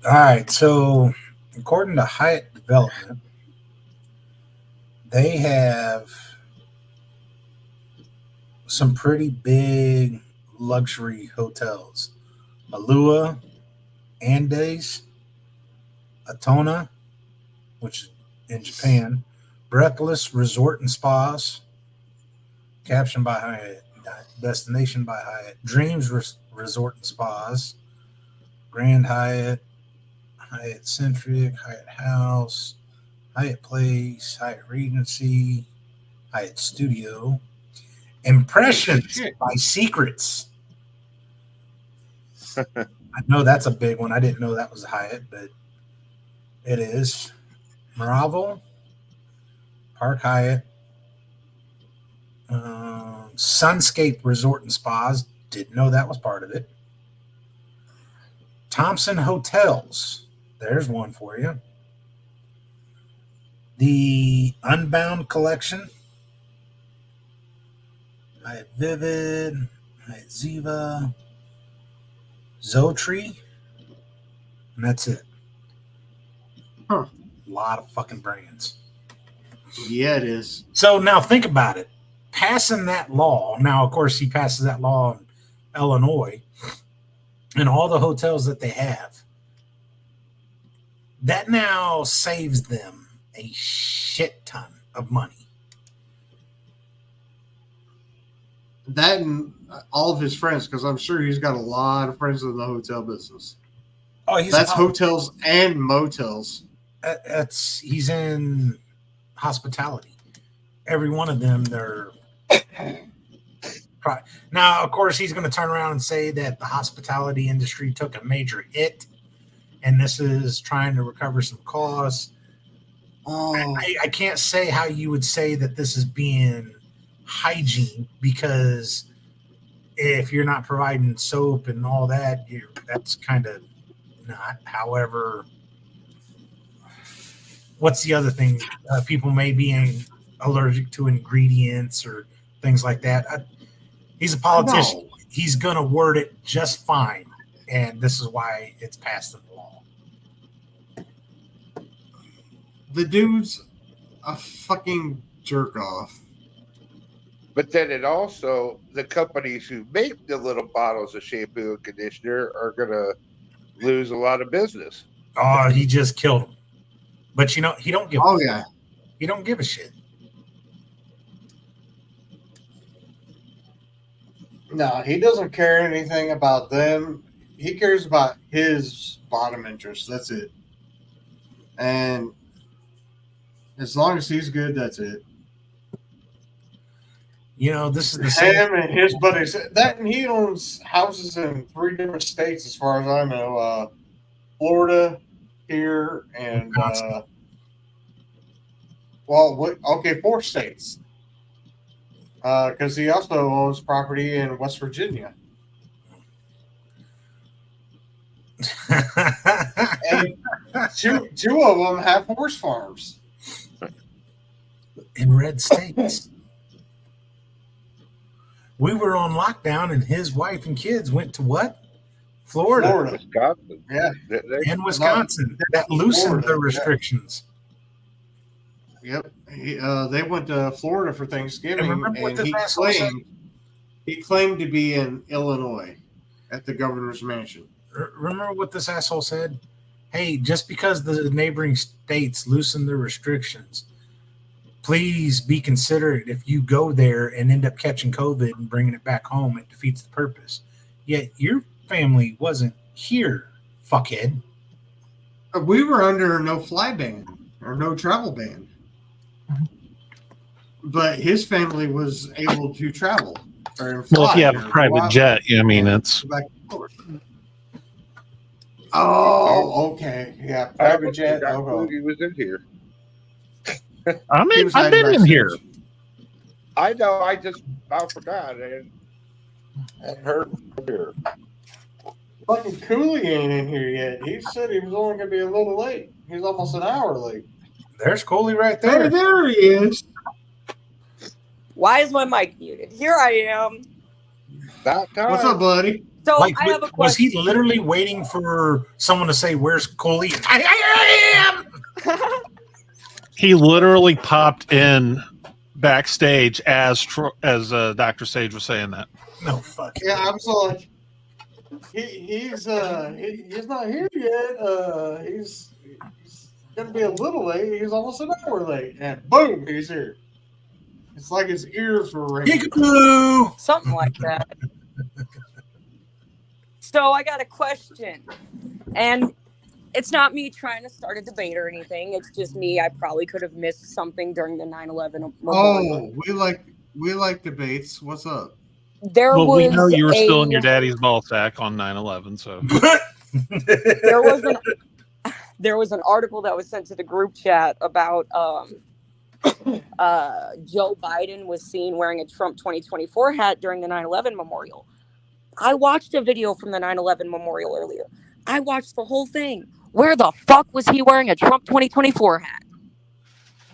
right, so according to Hyatt Development, they have some pretty big luxury hotels. Alua, Andes, Atona, which is in Japan, Breathless Resort and Spas, captioned by Hyatt, destination by Hyatt, Dreams Resort and Spas, Grand Hyatt, Hyatt Centric, Hyatt House, Hyatt Place, Hyatt Regency, Hyatt Studio, Impressions by Secrets. I know that's a big one. I didn't know that was Hyatt, but it is. Maraval, Park Hyatt, Sunscape Resort and Spas. Didn't know that was part of it. Thompson Hotels. There's one for you. The Unbound Collection. Hyatt Vivid, Hyatt Ziva, Zotree, and that's it. Huh. A lot of fucking brands. Yeah, it is. So now think about it. Passing that law, now of course he passes that law in Illinois, and all the hotels that they have, that now saves them a shit ton of money. That and all of his friends, because I'm sure he's got a lot of friends in the hotel business. Oh, that's hotels and motels. He's in hospitality. Every one of them, they're now. Of course, he's going to turn around and say that the hospitality industry took a major hit, and this is trying to recover some costs. I can't say how you would say that this is being hygiene, because if you're not providing soap and all that, that's kind of not. However, what's the other thing? People may be allergic to ingredients or things like that. He's a politician. He's going to word it just fine, and this is why it's passed in the law. The dude's a fucking jerk off. But then it also, the companies who make the little bottles of shampoo and conditioner are going to lose a lot of business. Oh, he just killed him. But he don't give a yeah. He don't give a shit. No, he doesn't care anything about them. He cares about his bottom interest. That's it. And as long as he's good, that's it. This is the same. Him and his buddies. And he owns houses in 3 different states, as far as I know. Florida, here, and 4 states. Because he also owns property in West Virginia. And two of them have horse farms. In red states. We were on lockdown, and his wife and kids went to what? Florida. Wisconsin. Yeah. And Wisconsin. That loosened the restrictions. Yep. They went to Florida for Thanksgiving, and he claimed to be in Illinois at the governor's mansion. Remember what this asshole said? Hey, just because the neighboring states loosen their restrictions, please be considerate if you go there and end up catching COVID and bringing it back home. It defeats the purpose. Yet your family wasn't here, fuckhead. We were under no fly ban or no travel ban. But his family was able to travel. Or fly. Well, if you have a private jet, I mean, it's. Oh, okay. Yeah, private jet. He was in here. I've been in here. I know. I forgot. And heard from here. Fucking Cooley ain't in here yet. He said he was only going to be a little late. He's almost an hour late. There's Cooley right there. Hey, there he is. Why is my mic muted? Here I am. What's up, buddy? So like, I have a question. Was he literally waiting for someone to say, "Where's Cooley?" I am. He literally popped in backstage as Dr. Sage was saying that. No fuck. Yeah, I was like, he's not here yet. He's gonna be a little late. He's almost an hour late, and boom, he's here. It's like his ears were ringing. Something like that. So I got a question, and it's not me trying to start a debate or anything. It's just me. I probably could have missed something during the 9/11 memorial. Oh, we like debates. What's up? We know you were still in your daddy's ball sack on 9/11, so there was an article that was sent to the group chat about Joe Biden was seen wearing a Trump 2024 hat during the 9/11 memorial. I watched a video from the 9/11 memorial earlier. I watched the whole thing. Where the fuck was he wearing a Trump 2024 hat?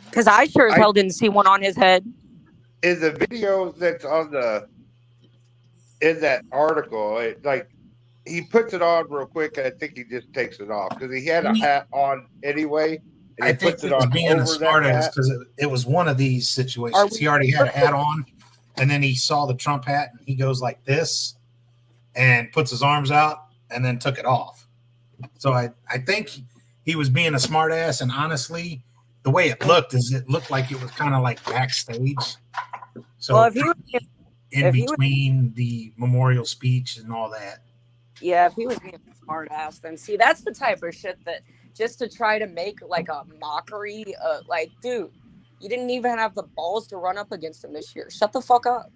Because I sure as hell didn't see one on his head. In the video that's in that article, he puts it on real quick, and I think he just takes it off because he had a hat on anyway. And I think it was being a smartass because it was one of these situations. He already had a hat on, and then he saw the Trump hat, and he goes like this and puts his arms out and then took it off. So I think he was being a smartass, and honestly, the way it looked like it was kind of like backstage. So well, if between the memorial speech and all that. Yeah, if he was being a smartass, then see, that's the type of shit that just to try to make like a mockery, like, dude, you didn't even have the balls to run up against him this year. Shut the fuck up.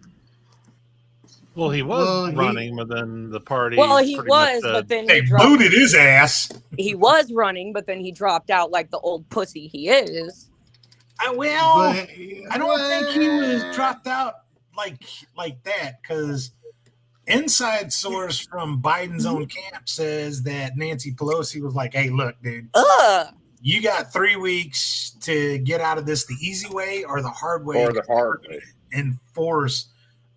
Well, he was running, but then the party. Well, he was, but then they booted his ass. He was running, but then he dropped out like the old pussy he is. I don't think he was dropped out like that because inside source from Biden's own camp says that Nancy Pelosi was like, "Hey, look, dude, you got 3 weeks to get out of this the easy way or the hard way, enforce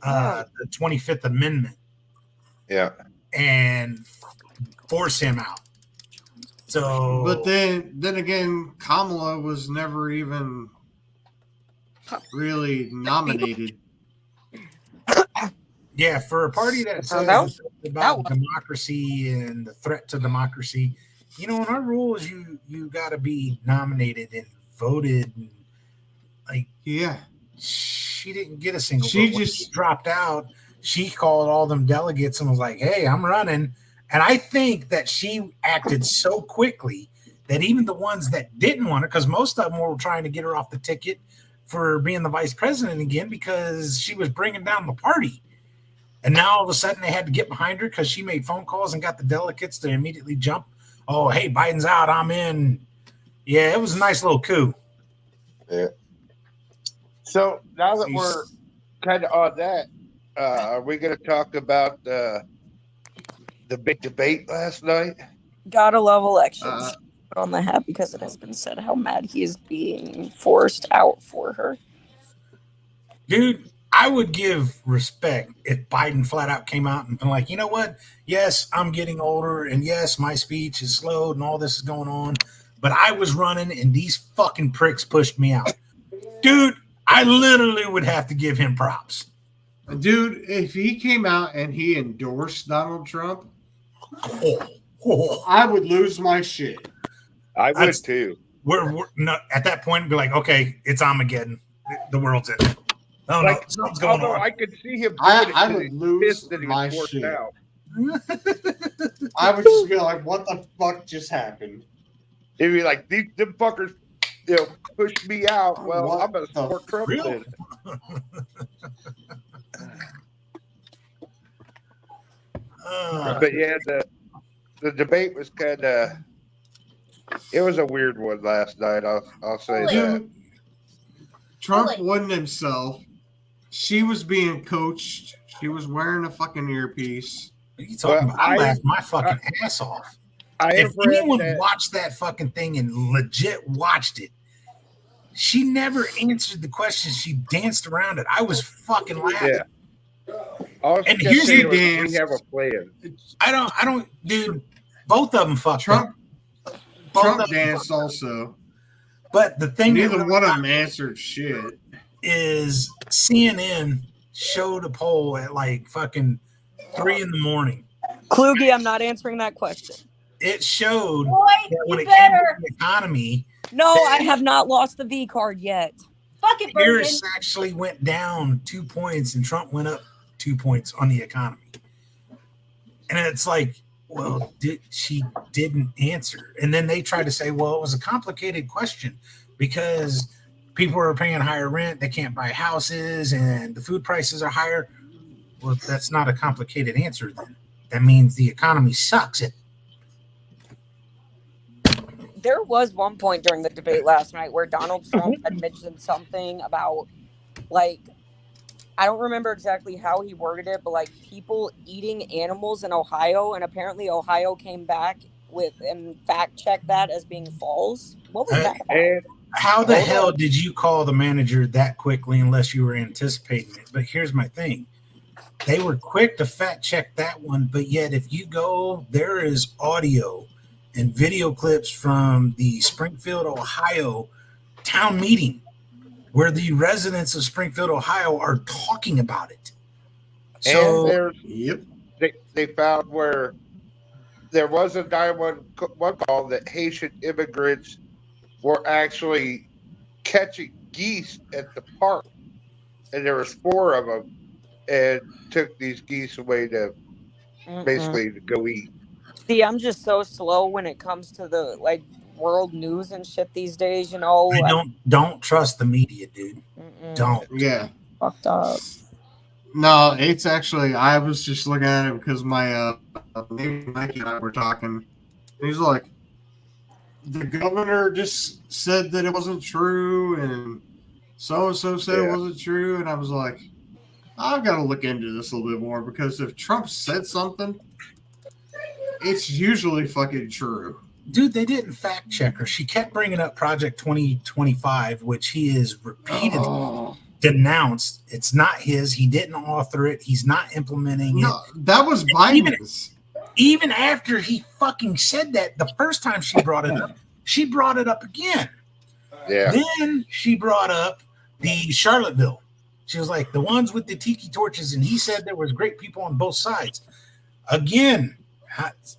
the 25th Amendment, and force him out." So, but then again, Kamala was never even really nominated. Yeah, for a party that says about democracy and the threat to democracy, in our rules, you got to be nominated and voted. And, she didn't get a single vote. When she dropped out. She called all them delegates and was like, "Hey, I'm running." And I think that she acted so quickly that even the ones that didn't want her, because most of them were trying to get her off the ticket for being the vice president again because she was bringing down the party. And now all of a sudden they had to get behind her because she made phone calls and got the delegates to immediately jump. Oh, hey, Biden's out. I'm in. Yeah, it was a nice little coup. Yeah. So now that we're kind of on that, are we going to talk about the big debate last night? Gotta love elections. Uh, Put on the hat because it has been said how mad he is being forced out for her. Dude, I would give respect if Biden flat out came out and been like, you know what? Yes, I'm getting older, and yes, my speech is slowed, and all this is going on, but I was running, and these fucking pricks pushed me out. Dude, I literally would have to give him props. dude, if he came out and he endorsed Donald Trump, I would lose my shit. I would That's- too. We're not, at that point, be like, okay, it's Armageddon. The world's in. Oh, no, Like, something's going although on. I could see him doing I it 'cause would he's lose pissed that he my was forced shit. out. I would just be like, what the fuck just happened? He'd be like, these them fuckers, pushed me out. Well, What I'm gonna the support Trump real? then. But yeah, the debate was kind of. It was a weird one last night. I'll say that. Dude, Trump wasn't himself. She was being coached. She was wearing a fucking earpiece. What are you talking Well, about? I I- laughed my fucking ass off. I If have read anyone that. watched that fucking thing and legit watched it, she never answered the question. She danced around it. I was fucking laughing. Yeah. All she And kept here's saying the was, dance. we have a plan. I don't, dude. Both of them fucked Trump up. Both Trump of them danced fucked up. also. But the thing that Neither really one of got them me answered shit. is CNN showed a poll at like fucking 3 a.m. Kluge, I'm not answering that question. It showed Boy, that when you it came to better. the economy, No, I have not lost the V card yet. Fuck it, Bergen. Harris actually went down 2 points and Trump went up 2 points on the economy. And it's like, well, she didn't answer. And then they tried to say, well, it was a complicated question because people are paying higher rent, they can't buy houses, and the food prices are higher. Well, that's not a complicated answer then. That means the economy sucks. There was one point during the debate last night where Donald Trump had mentioned something about, like, I don't remember exactly how he worded it, but like people eating animals in Ohio, and apparently Ohio came back with and fact checked that as being false. What was that about? And How the Hold hell on. did you call the manager that quickly unless you were anticipating it? But here's my thing. They were quick to fact check that one, but yet if you go, there is audio and video clips from the Springfield, Ohio town meeting where the residents of Springfield, Ohio are talking about it. So there's Yep. they found where there was a 911 call that Haitian immigrants were actually catching geese at the park, and there was 4 of them, and took these geese away to basically to go eat. See, I'm just so slow when it comes to the like world news and shit these days. You know, I don't trust the media, dude. Don't. Yeah. fucked up. No, it's actually, I was just looking at it because my neighbor Mikey and I were talking. He's like, the governor just said that it wasn't true, and so said it Yeah. wasn't true. And I was like, I've got to look into this a little bit more because if Trump said something, it's usually fucking true. Dude, they didn't fact check her. She kept bringing up Project 2025, which he is repeatedly denounced. It's not his. He didn't author it. He's not implementing it. No, that was Biden's. Even after he fucking said that the first time she brought it up, she brought it up again. Yeah. Then she brought up the Charlottesville. She was like, the ones with the tiki torches, and he said there was great people on both sides. Again,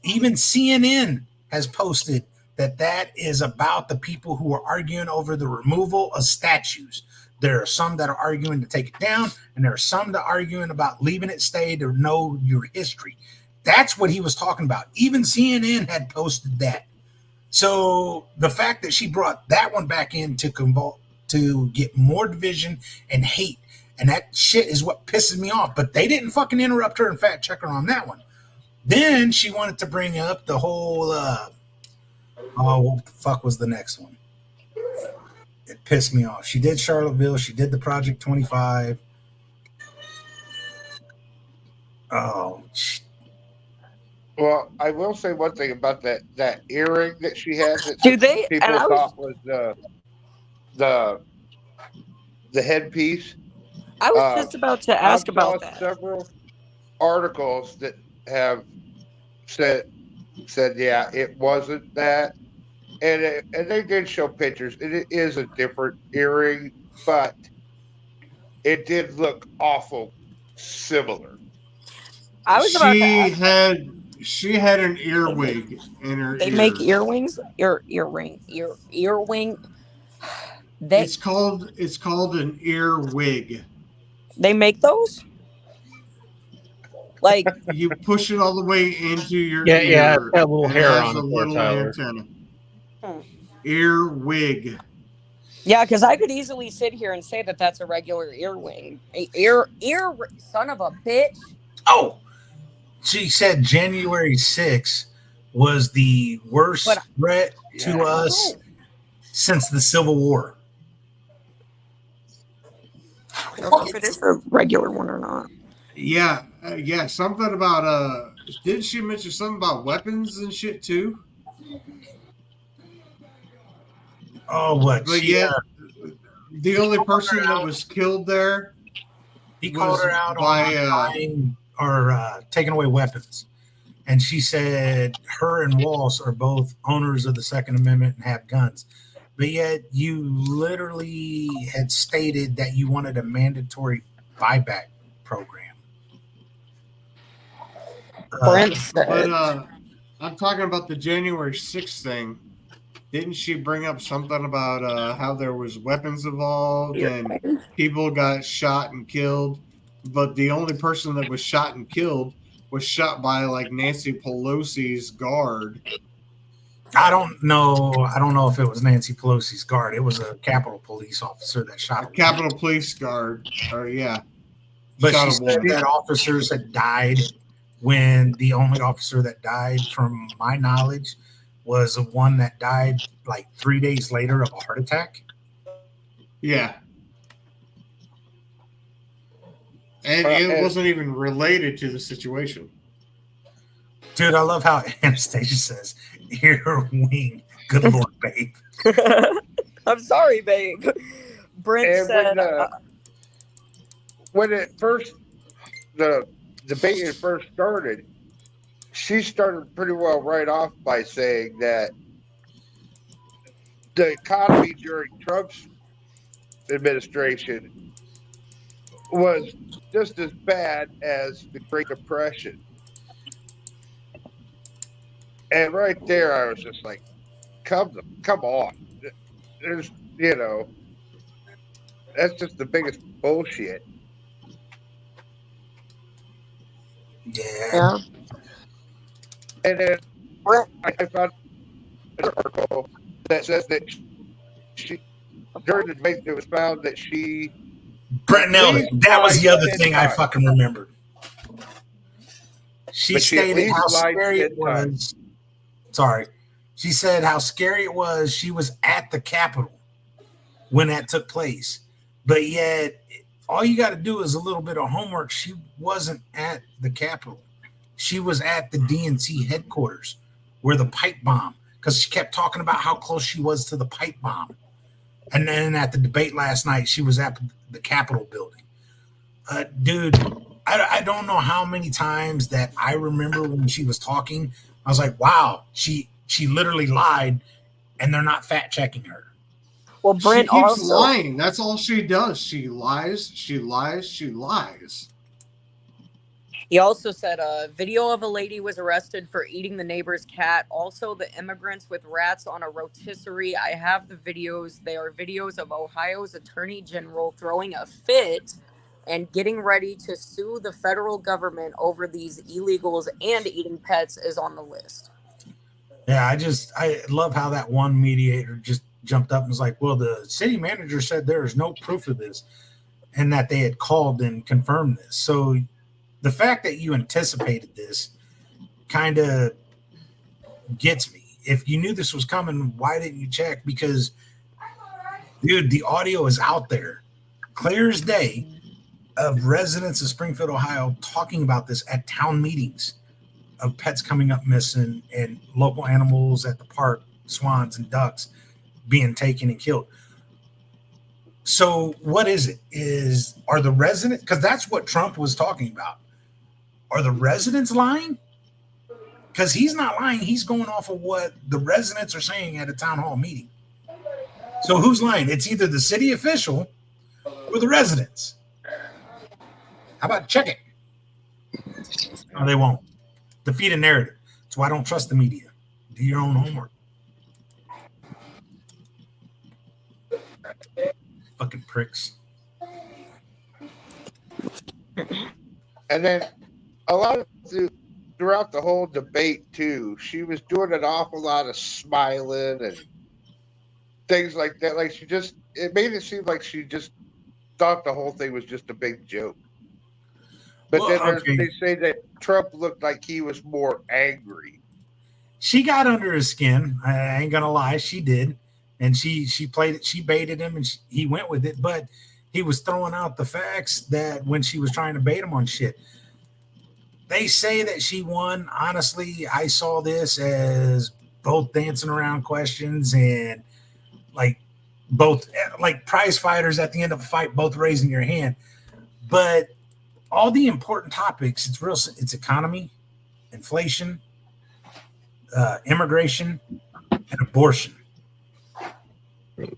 even CNN has posted that is about the people who are arguing over the removal of statues. There are some that are arguing to take it down, and there are some that are arguing about leaving it stay to know your history. That's what he was talking about. Even CNN had posted that. So the fact that she brought that one back in to get more division and hate, and that shit is what pisses me off. But they didn't fucking interrupt her and fact check her on that one. Then she wanted to bring up the whole, what the fuck was the next one? It pissed me off. She did Charlottesville. She did the Project 25. Well, I will say one thing about that earring that she had that Do some they? And people I was thought was the the headpiece. I was Uh, just about to I've ask saw about that. several articles that have said yeah, it wasn't that, and they did show pictures. It is a different earring, but it did look awful similar. I was about to She ask that. had she had an They make earwig in her they make ear. earwings, earwing. They It's called an earwig. they make those like You push it all the way into your Yeah, it's ear, got a little and it hair has on a it there, little Tyler. antenna. hmm. Earwig. Yeah, because I could easily sit here and say that that's a regular earwing. Son of a bitch. Oh, she said January 6th was the But worst threat to Yeah. I don't us know. since the Civil War. I don't know if it is a regular one or not. Yeah, something about didn't she mention something about weapons and shit too? Oh, what? But She yet, the only called her person that out. was killed there He called was her out on by buying or taking away weapons. And she said her and Walsh are both owners of the Second Amendment and have guns. But yet you literally had stated that you wanted a mandatory buyback program. Uh, Brent but said I'm talking about the January 6th thing. Didn't she bring up something about how there was weapons involved and earwing. people got shot and killed, but the only person that was shot and killed was shot by like Nancy Pelosi's guard. I don't know. I don't know if it was Nancy Pelosi's guard. It was a Capitol Police officer that shot A a woman. Capitol Police guard, or yeah, But shot she a said woman. that officers had died when the only officer that died, from my knowledge, was the one that died like 3 days later of a heart attack. Yeah, and it And wasn't even related to the situation. Dude, I love how Anastasia says, ear wing. Good Lord, babe. I'm sorry, babe. Brent and said when it first the debate had first started, she started pretty well right off by saying that the economy during Trump's administration was just as bad as the Great Depression. And right there, I was just like, come on. There's, that's just the biggest bullshit. Yeah. yeah. And then Brent, I found an article that says that she, during the debate, it was found that she Brett at nailed it. least That was lied the other 10 thing I times. fucking remembered. She But she at stated least how lied scary 10 it was. times. Sorry. She said how scary it was. She was at the Capitol when that took place. But yet, all you got to do is a little bit of homework. She wasn't at the Capitol. She was at the DNC headquarters where the pipe bomb, because she kept talking about how close she was to the pipe bomb. And then at the debate last night, she was at the Capitol building. Dude, I don't know how many times that I remember when she was talking. I was like, wow, she literally lied, and they're not fact checking her. well, She Brent keeps also lying. That's all she does. She lies. She lies. She lies. he also said a video of a lady was arrested for eating the neighbor's cat. Also, the immigrants with rats on a rotisserie. I have the videos. They are videos of Ohio's attorney general throwing a fit and getting ready to sue the federal government over these illegals, and eating pets is on the list. Yeah, I love how that one mediator just jumped up and was like, well, the city manager said there is no proof of this and that they had called and confirmed this. So the fact that you anticipated this kind of gets me. If you knew this was coming, why didn't you check? Because, dude, the audio is out there, clear as day, of residents of Springfield, Ohio talking about this at town meetings. of pets coming up missing and local animals at the park, swans and ducks being taken and killed. So what is it? Are the residents, because that's what Trump was talking about. Are the residents lying? Because he's not lying. He's going off of what the residents are saying at a town hall meeting. So who's lying? It's either the city official or the residents. How about check it? No, they won't. Defeat a narrative. That's why I don't trust the media. Do your own homework. Fucking pricks. And then a lot of throughout the whole debate too, she was doing an awful lot of smiling and things like that. Like it made it seem like she just thought the whole thing was just a big joke. But Well, then they say that Trump looked like he was more angry. She got under his skin. I ain't gonna lie, she did, and she played it. She baited him, and he went with it. But he was throwing out the facts that when she was trying to bait him on shit. They say that she won. Honestly, I saw this as both dancing around questions and like both like prize fighters at the end of a fight, both raising your hand. But all the important topics, it's economy, inflation, immigration, and abortion.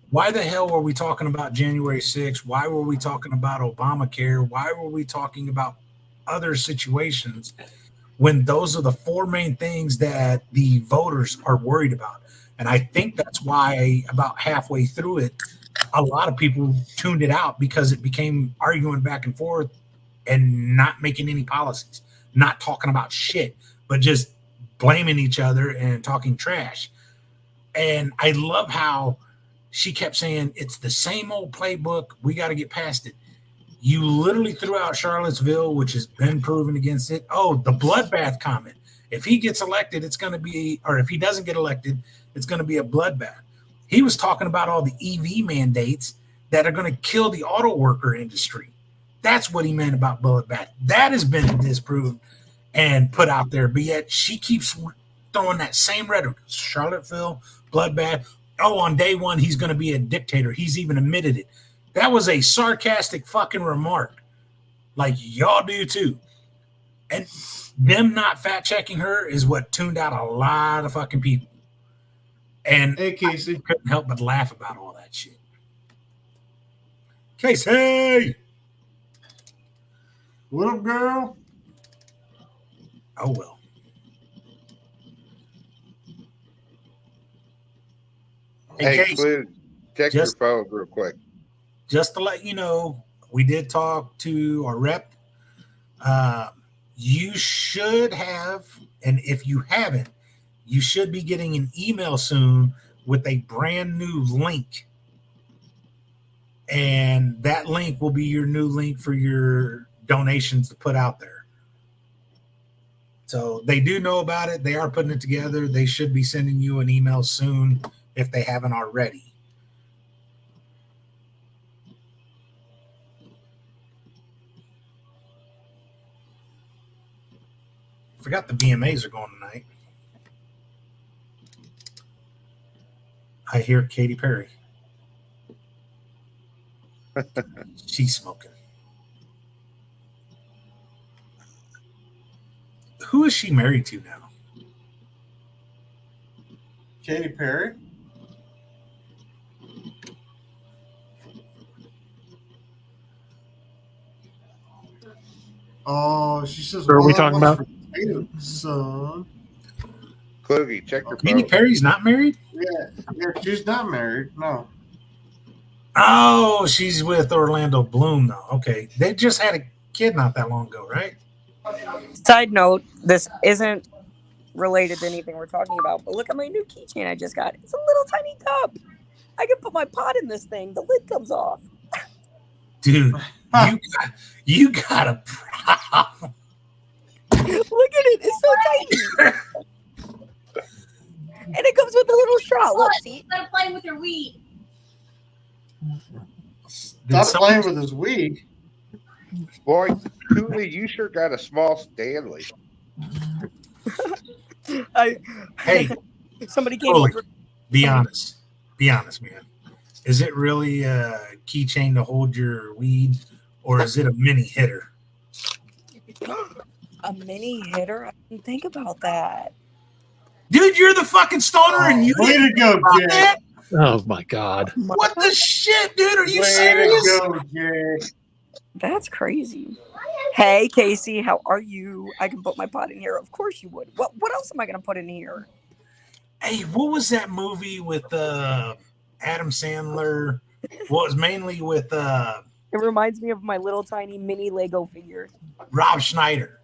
Why the hell were we talking about January 6th? Why were we talking about Obamacare? Why were we talking about other situations when those are the four main things that the voters are worried about? And I think that's why about halfway through it, a lot of people tuned it out because it became arguing back and forth and not making any policies, not talking about shit, but just blaming each other and talking trash. And I love how she kept saying, it's the same old playbook. We got to get past it. You literally threw out Charlottesville, which has been proven against it. Oh, the bloodbath comment. If he gets elected, it's going to be, or if he doesn't get elected, it's going to be a bloodbath. He was talking about all the EV mandates that are going to kill the auto worker industry. That's what he meant about bloodbath. That has been disproved and put out there. But yet she keeps throwing that same rhetoric. Charlottesville, bloodbath. Oh, on day one, he's going to be a dictator. He's even admitted it. That was a sarcastic fucking remark. Like, y'all do too. And them not fact checking her is what tuned out a lot of fucking people. And Hey, Casey. I couldn't help but laugh about all that shit. Casey! What up, girl? Oh, well. Hey, Casey, Clue, check your phone real quick. Just to let you know, we did talk to our rep. You should have, and if you haven't, you should be getting an email soon with a brand new link. And that link will be your new link for your donations to put out there. So they do know about it. They are putting it together. They should be sending you an email soon if they haven't already. Forgot the VMAs are going tonight. I hear Katy Perry. She's smoking. Who is she married to now? Katy Perry? Oh, she says, Who are we talking about? Son. Kluge, check your Katy phone. Perry's not married? Yeah, she's not married. No. Oh, she's with Orlando Bloom though. Okay. They just had a kid not that long ago, right? Side note, this isn't related to anything we're talking about, but look at my new keychain I just got. It's a little tiny cup. I can put my pot in this thing. The lid comes off. Dude, you got a problem. Look at it. It's so tiny. And it comes with a little straw. Look, see? Stop playing with your weed. Stop playing with his weed. Boy, Cooley, you sure got a small Stanley. Hey, Somebody came Holy. over. Be honest, man. Is it really a keychain to hold your weed, or is it a mini hitter? A mini hitter? I didn't think about that. Dude, you're the fucking stoner, and you Way to didn't go, think about Jay. that? Oh my god. What the shit, dude? Are you Way serious? to go, Jay. That's crazy. Hey, Casey, how are you? I can put my pot in here. Of course you would. What else am I going to put in here? Hey, what was that movie with Adam Sandler? Well, it was mainly with It reminds me of my little tiny mini Lego figure. Rob Schneider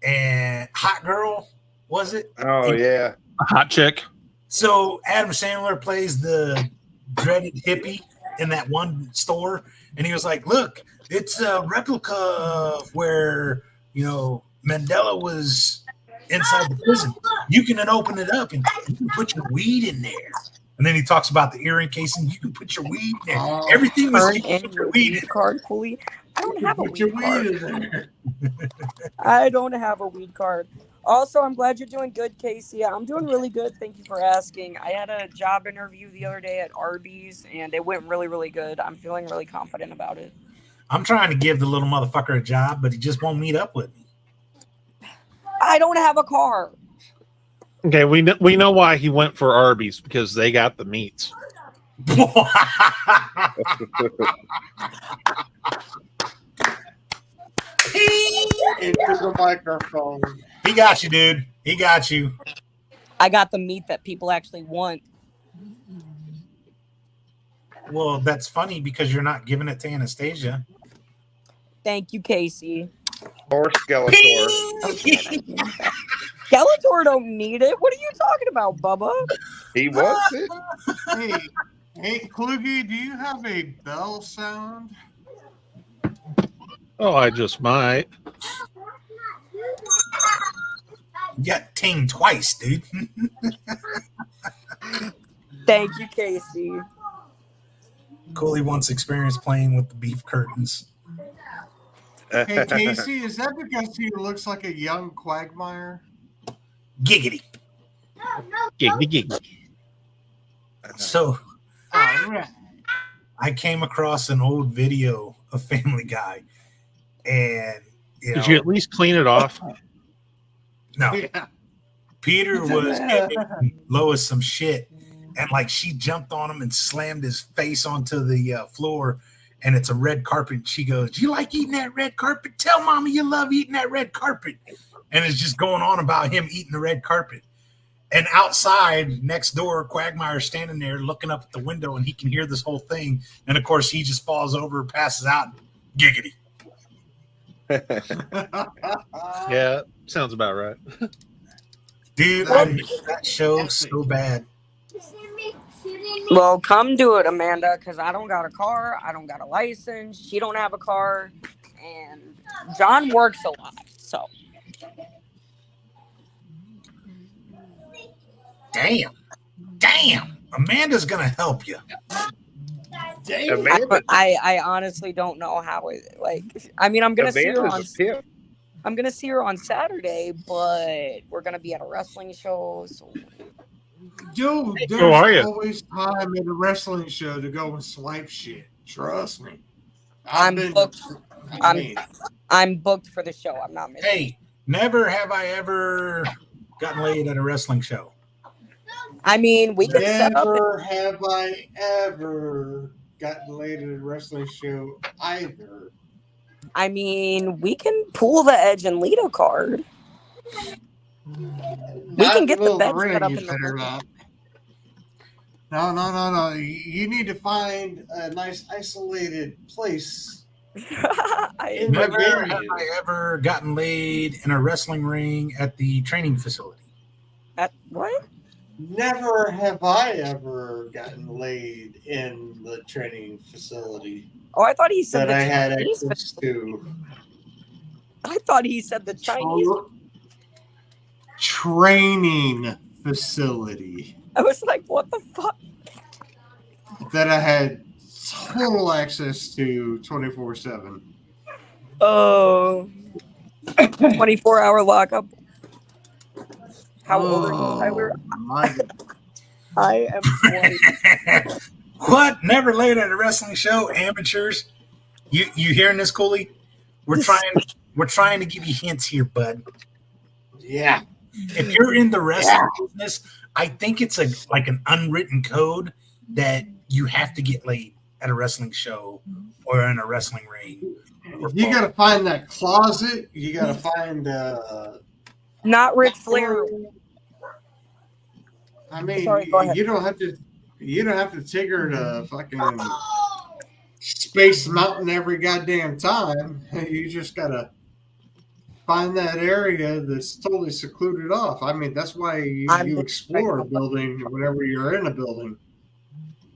and Hot Girl, was it? Oh yeah. A hot chick. So Adam Sandler plays the dreaded hippie in that one store, and he was like, "Look, it's a replica of where Mandela was inside the prison. You can then open it up and you can put your weed in there." And then he talks about the earring casing. You can put your weed in there. Everything was Turn you can in put your your weed in. weed card, Cooley. I don't have a Put your weed weed card. in there. I don't have a weed card. Also, I'm glad you're doing good, Casey. I'm doing really good. Thank you for asking. I had a job interview the other day at Arby's, and it went really, really good. I'm feeling really confident about it. I'm trying to give the little motherfucker a job, but he just won't meet up with me. I don't have a car. Okay, we know why he went for Arby's, because they got the meats. Into the microphone. He got you, dude. He got you. I got the meat that people actually want. Well, that's funny because you're not giving it to Anastasia. Thank you, Casey. Or Skeletor. Skeletor don't need it. What are you talking about, Bubba? He wants it. Hey, Kluge, do you have a bell sound? Oh, I just might. You got tinged twice, dude. Thank you, Casey. Cooley wants experience playing with the beef curtains. Hey, Casey, is that because he looks like a young Quagmire? Giggity. Giggity. So All right. I came across an old video of Family Guy, and Did you at least clean it off? no, Yeah. Peter was giving Lois some shit, and like she jumped on him and slammed his face onto the floor, and it's a red carpet. And she goes, "You like eating that red carpet? Tell Mama you love eating that red carpet." And it's just going on about him eating the red carpet. And outside, next door, Quagmire's standing there looking up at the window, and he can hear this whole thing. And of course, he just falls over, passes out, giggity. Yeah, sounds about right. Dude, I miss that show so bad. Well, come do it, Amanda, because I don't got a car. I don't got a license. She don't have a car. And John works a lot, so. Damn. Amanda's gonna help you. Amanda, I honestly don't know how it, like, I mean, I'm gonna see her on Amanda's a pimp. I'm gonna see her on Saturday, but we're gonna be at a wrestling show. So Dude, Who are you? there's always time at a wrestling show to go and swipe shit. Trust me. I'm booked. I mean, I'm booked for the show. I'm not missing. Hey, never have I ever gotten laid at a wrestling show. I mean, we can set up. never have I ever gotten laid at a wrestling show either. I mean, we can pull the Edge and Lita card. We can get the bed set up in the better room. not. No. You need to find a nice isolated place. I, Never Never have I ever gotten laid in a wrestling ring at the training facility. at what? Never have I ever gotten laid in the training facility Oh, I thought he said that the I had Chinese. access to. I thought he said the Chinese. Training facility I was like, what the fuck? that I had total access to 24/7. Oh, 24-hour lockup. How old are you, Tyler? My God. I am 20. What? Never late at a wrestling show, amateurs. You hearing this, Cooley? We're trying to give you hints here, bud. Yeah. If you're in the wrestling business, I think it's like an unwritten code that you have to get laid at a wrestling show or in a wrestling ring. You got to find that closet. You got to find. Not Ric Flair. I mean, Sorry, go ahead. you don't have to. You don't have to take her to fucking Space Mountain every goddamn time. You just gotta find that area that's totally secluded off. I mean, that's why you explore a building whenever you're in a building.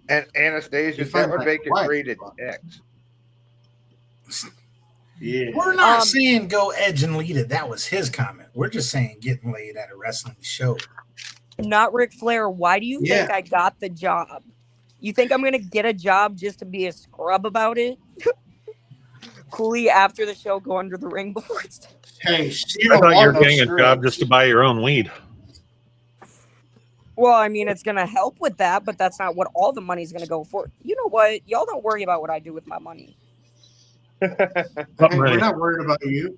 And Anastasia, that would make it rated X. Yeah. We're not saying go edge and lead it. That was his comment. We're just saying getting laid at a wrestling show. Not Ric Flair. Why do you think I got the job? You think I'm gonna get a job just to be a scrub about it? Cooley, after the show, go under the ring before it's done. Hey, I thought you were getting a job just to buy your own weed. Well, I mean, it's gonna help with that, but that's not what all the money's gonna go for. You know what? Y'all don't worry about what I do with my money. Hey, we're not worried about you.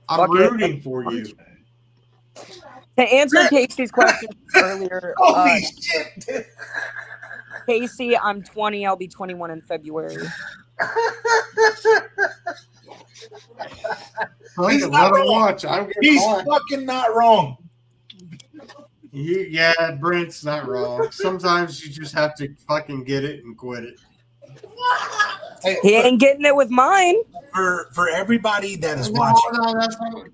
I'm rooting for you. To answer Casey's question earlier, Holy shit. Casey, I'm 20. I'll be 21 in February. He's not wrong. He's fucking not wrong. Yeah, Brent's not wrong. Sometimes you just have to fucking get it and quit it. Hey, he ain't getting it with mine. For everybody that is watching,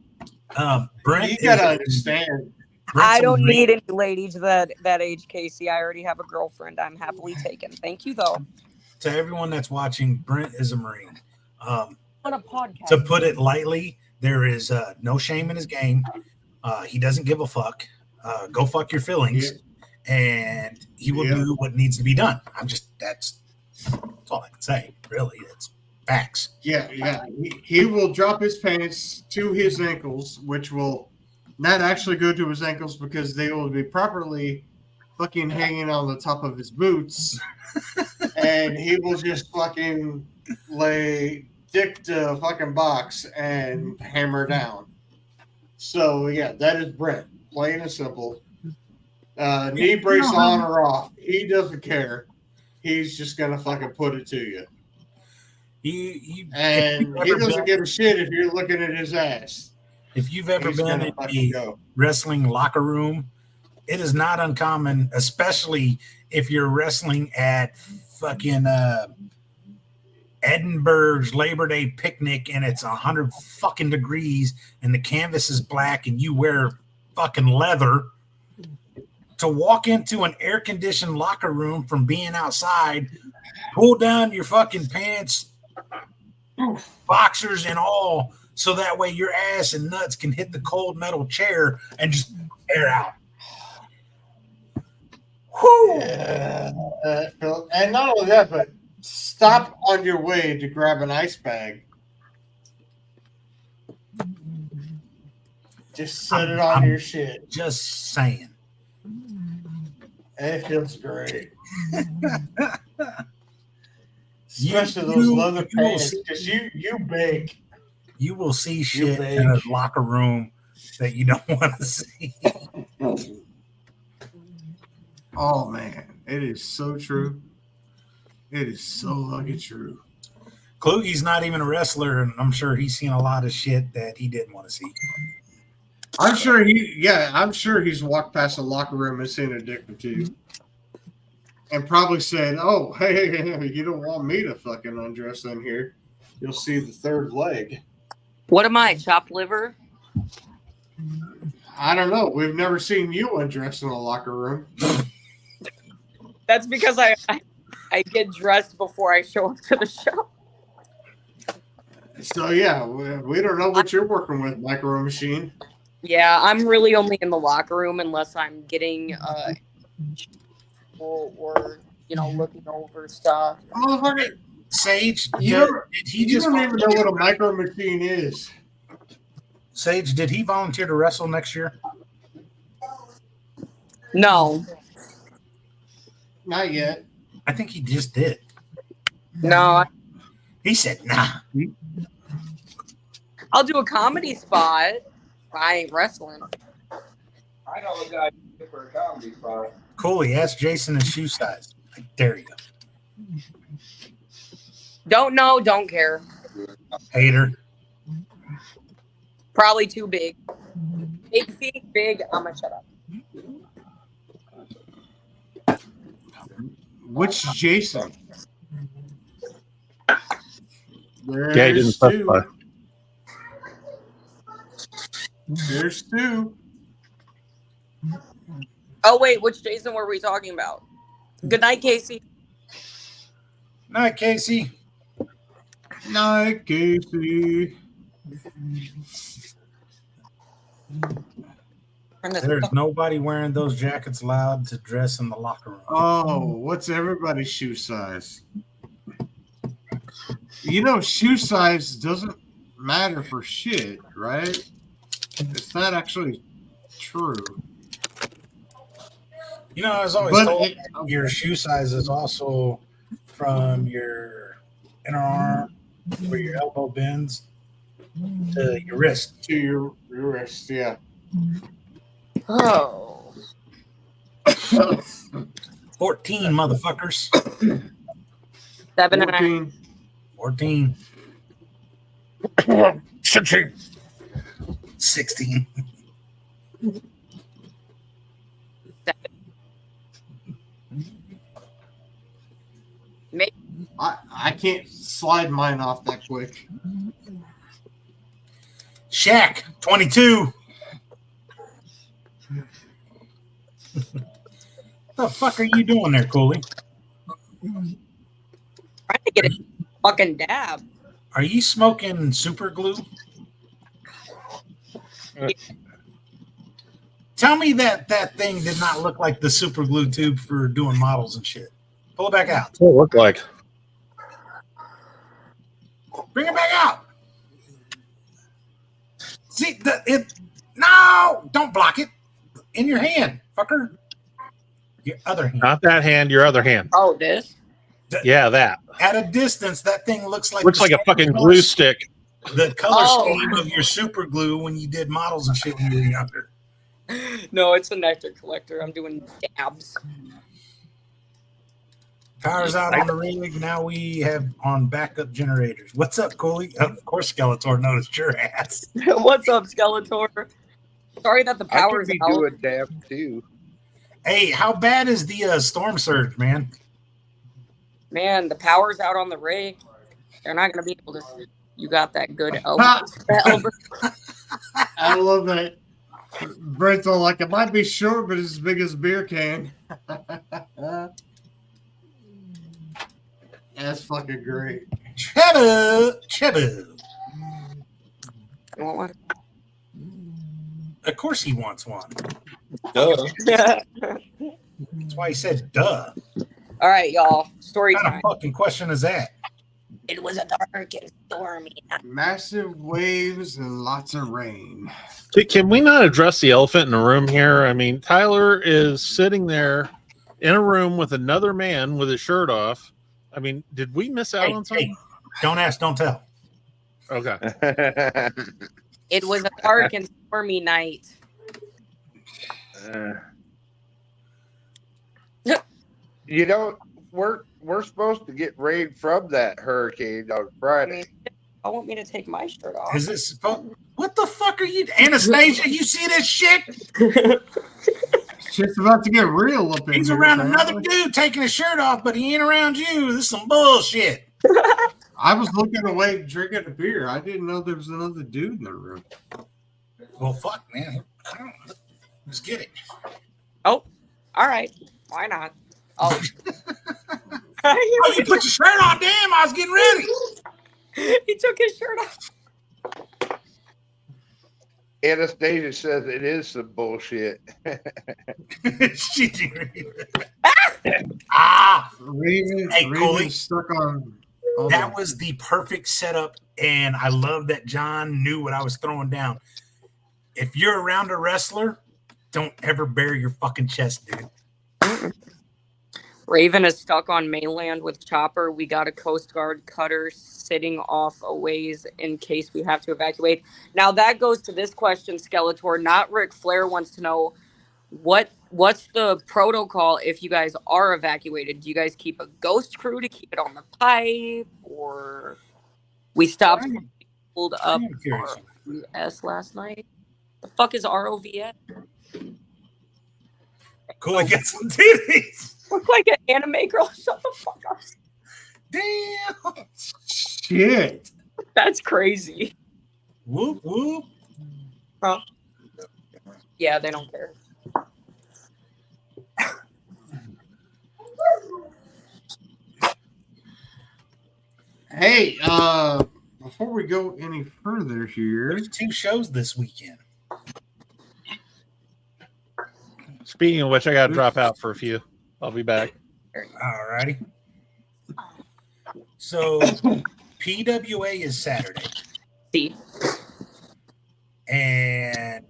Brent, you gotta understand. I don't need any ladies that age, Casey. I already have a girlfriend. I'm happily taken. Thank you, though. To everyone that's watching, Brent is a Marine. On a podcast. To put it lightly, there is no shame in his game. He doesn't give a fuck. Go fuck your feelings, and he will do what needs to be done. That's all I can say. Really, it's facts. Yeah. He will drop his pants to his ankles, which will not actually go to his ankles because they will be properly fucking hanging on the top of his boots, and he will just fucking lay dick to a fucking box and hammer down. So yeah, that is Brent, plain and simple. Knee brace on or off, he doesn't care. He's just gonna fucking put it to you. He doesn't give a shit if you're looking at his ass. If you've ever been in a wrestling locker room, it is not uncommon, especially if you're wrestling at fucking Edinburgh's Labor Day picnic and it's 100 fucking degrees and the canvas is black and you wear fucking leather. To walk into an air-conditioned locker room from being outside, pull down your fucking pants, boxers and all, so that way your ass and nuts can hit the cold metal chair and just air out. Whew. And not only that, but stop on your way to grab an ice bag. Just set it on your shit. Just saying. It feels great. Especially those leather pants, because you bake. You will see shit in a locker room that you don't want to see. Oh, man. It is so true. It is so fucking true. Kluge's not even a wrestler, and I'm sure he's seen a lot of shit that he didn't want to see. I'm sure he's walked past a locker room and seen a dick or two. And probably said, oh, hey, you don't want me to fucking undress in here. You'll see the third leg. What am I, chopped liver? I don't know. We've never seen you undress in a locker room. That's because I get dressed before I show up to the show. So, yeah, we don't know what you're working with, Micro Machine. Yeah, I'm really only in the locker room unless I'm getting or looking over stuff. Motherfucker, Sage, you don't even know what a Micro Machine is. Sage, did he volunteer to wrestle next year? No, Not yet. I think he just did. no. He said, nah. I'll do a comedy spot. I ain't wrestling. I know a guy for a comedy spot. Cooley, ask Jason his shoe size. I dare you. Don't know, don't care. Hater. Probably too big. Big feet, big. I'm gonna shut up. Which Jason? Yeah, he didn't There's specify. two. There's two. Oh wait, which Jason were we talking about? Good night, Casey. Night, Casey. Night, Casey. Turn this There's up. nobody wearing those jackets allowed to dress in the locker room. Oh, what's everybody's shoe size? You know, shoe size doesn't matter for shit, right? It's not actually true. You know, I was always But told your shoe size is also from your inner arm, where your elbow bends, to your wrist. to your wrist, yeah. Oh. 14, motherfuckers. 7.5. 14. 14. 16. I can't slide mine off that quick. Shaq, 22. The fuck are you doing there, Cooley? Trying to get a fucking dab. Are you smoking super glue? Tell me that thing did not look like the super glue tube for doing models and shit. Pull it back out. What's it look like? Bring it back out. See, no, don't block it. In your hand, fucker. Your other hand. Not that hand, your other hand. Oh, this? Yeah, that. At a distance, that thing looks like Looks like a fucking glue stick. The color Oh. scheme of your super glue when you did models and shit when you were younger. No, it's a nectar collector. I'm doing dabs. Power's out on the rig. Now we have on backup generators. What's up, Cooley? Of course, Skeletor noticed your ass. What's up, Skeletor? Sorry that the I could power's be out. doing damn too. Hey, how bad is the storm surge, man? Man, the power's out on the rig. They're not gonna be able to. You got that good elbow. That elbow. I love that. Brent's all like, it might be short, but it's as big as a beer can. That's fucking great. Cheddar. You want one? Of course he wants one. Duh. That's why he said duh. All right, y'all. Story What kind time. of fucking question is that? It was a dark and stormy night. Massive waves and lots of rain. Can we not address the elephant in the room here? I mean, Tyler is sitting there in a room with another man with his shirt off. I mean, did we miss out on something? Hey, don't ask, don't tell. Okay. It was a dark and stormy night. You know, we're supposed to get rain from that hurricane on I Friday. mean, I want me to take my shirt off. Is this supposed? What the fuck are you, Anastasia? You see this shit? Shit's about to get real up in He's here, around apparently. another dude taking his shirt off, but he ain't around you. This is some bullshit. I was looking away drinking a beer. I didn't know there was another dude in the room. Well, fuck, man. Let's get it. Oh, all right. Why not? Oh. Oh, you put your shirt on. Damn, I was getting ready. He took his shirt off. Anastasia says it is some bullshit. Raven, Hey, Raven's Coley. stuck on That was the perfect setup, and I love that John knew what I was throwing down. If you're around a wrestler, Don't ever bare your fucking chest, dude. Raven is stuck on mainland with Chopper. We got a Coast Guard cutter sitting off a ways in case we have to evacuate. Now that goes to this question, Skeletor. Not Ric Flair wants to know what's the protocol if you guys are evacuated? Do you guys keep a ghost crew to keep it on the pipe, or we stopped pulled up ROVS last night? The fuck is ROVS? Cool, I get some titties. Look like an anime girl. Shut the fuck up. Damn. Shit. That's crazy. Whoop whoop. Huh? Yeah, they don't care. Hey, before we go any further here, There's 2 shows this weekend. Speaking of which, I got to drop out for a few. I'll be back. All righty. So PWA is Saturday. See, And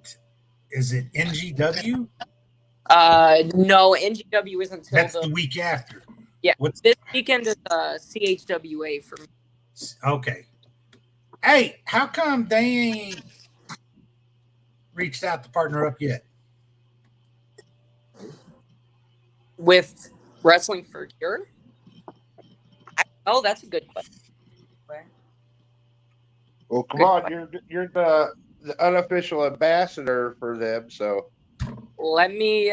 is it NGW? no, NGW isn't until That's the week after. Yeah, What's this weekend is CHWA for me. okay? Hey, how come they ain't reached out to partner up yet? With Wrestling for Cure? Oh, that's a good question. Well, come on, you're the unofficial ambassador for them, so Let me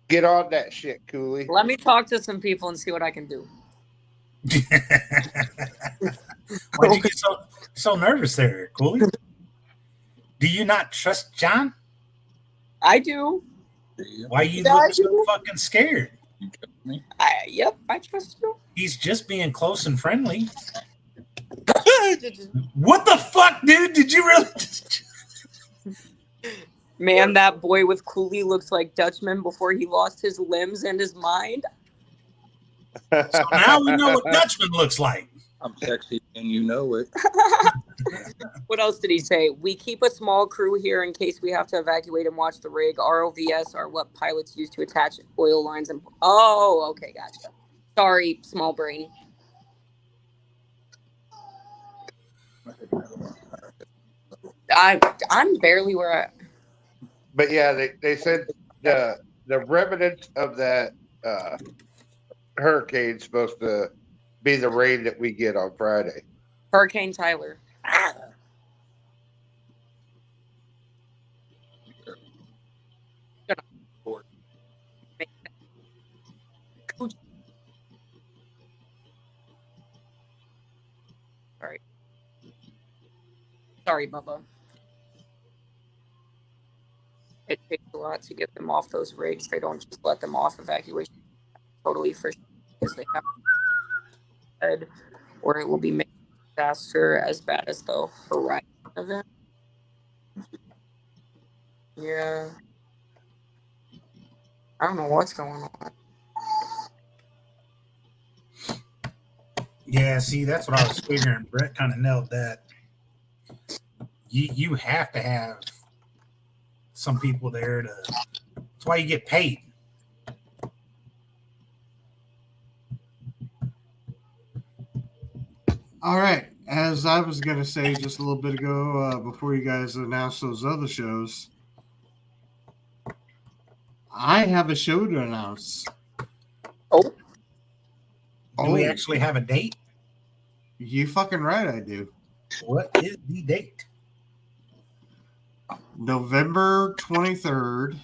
get on that shit, Cooley. let me talk to some people and see what I can do. Why'd you get so nervous there, Cooley? Do you not trust John? I do. Why you Yeah, looking I so do. fucking scared? Yep, I trust you. He's just being close and friendly. What the fuck, dude? Did you really? Man, that boy with Cooley looks like Dutchman before he lost his limbs and his mind. So now we know what Dutchman looks like. I'm sexy and you know it. What else did he say? We keep a small crew here in case we have to evacuate and watch the rig. ROVS are what pilots use to attach oil lines and. Oh, okay, gotcha. Sorry, small brain. I'm barely where I. But yeah, they said the remnants of that hurricane's supposed to be the rain that we get on Friday. Hurricane Tyler. Sorry, Bubba. It takes a lot to get them off those rigs. They don't just let them off evacuation totally for sure because they have head, or it will be made disaster as bad as the Horizon event. Yeah. I don't know what's going on. Yeah, see, that's what I was figuring. Brett kind of nailed that. You have to have some people there to. That's why you get paid. all right. As I was going to say just a little bit ago, before you guys announced those other shows, I have a show to announce. Oh, Do we actually have a date? You fucking right, I do. What is the date? November 23rd.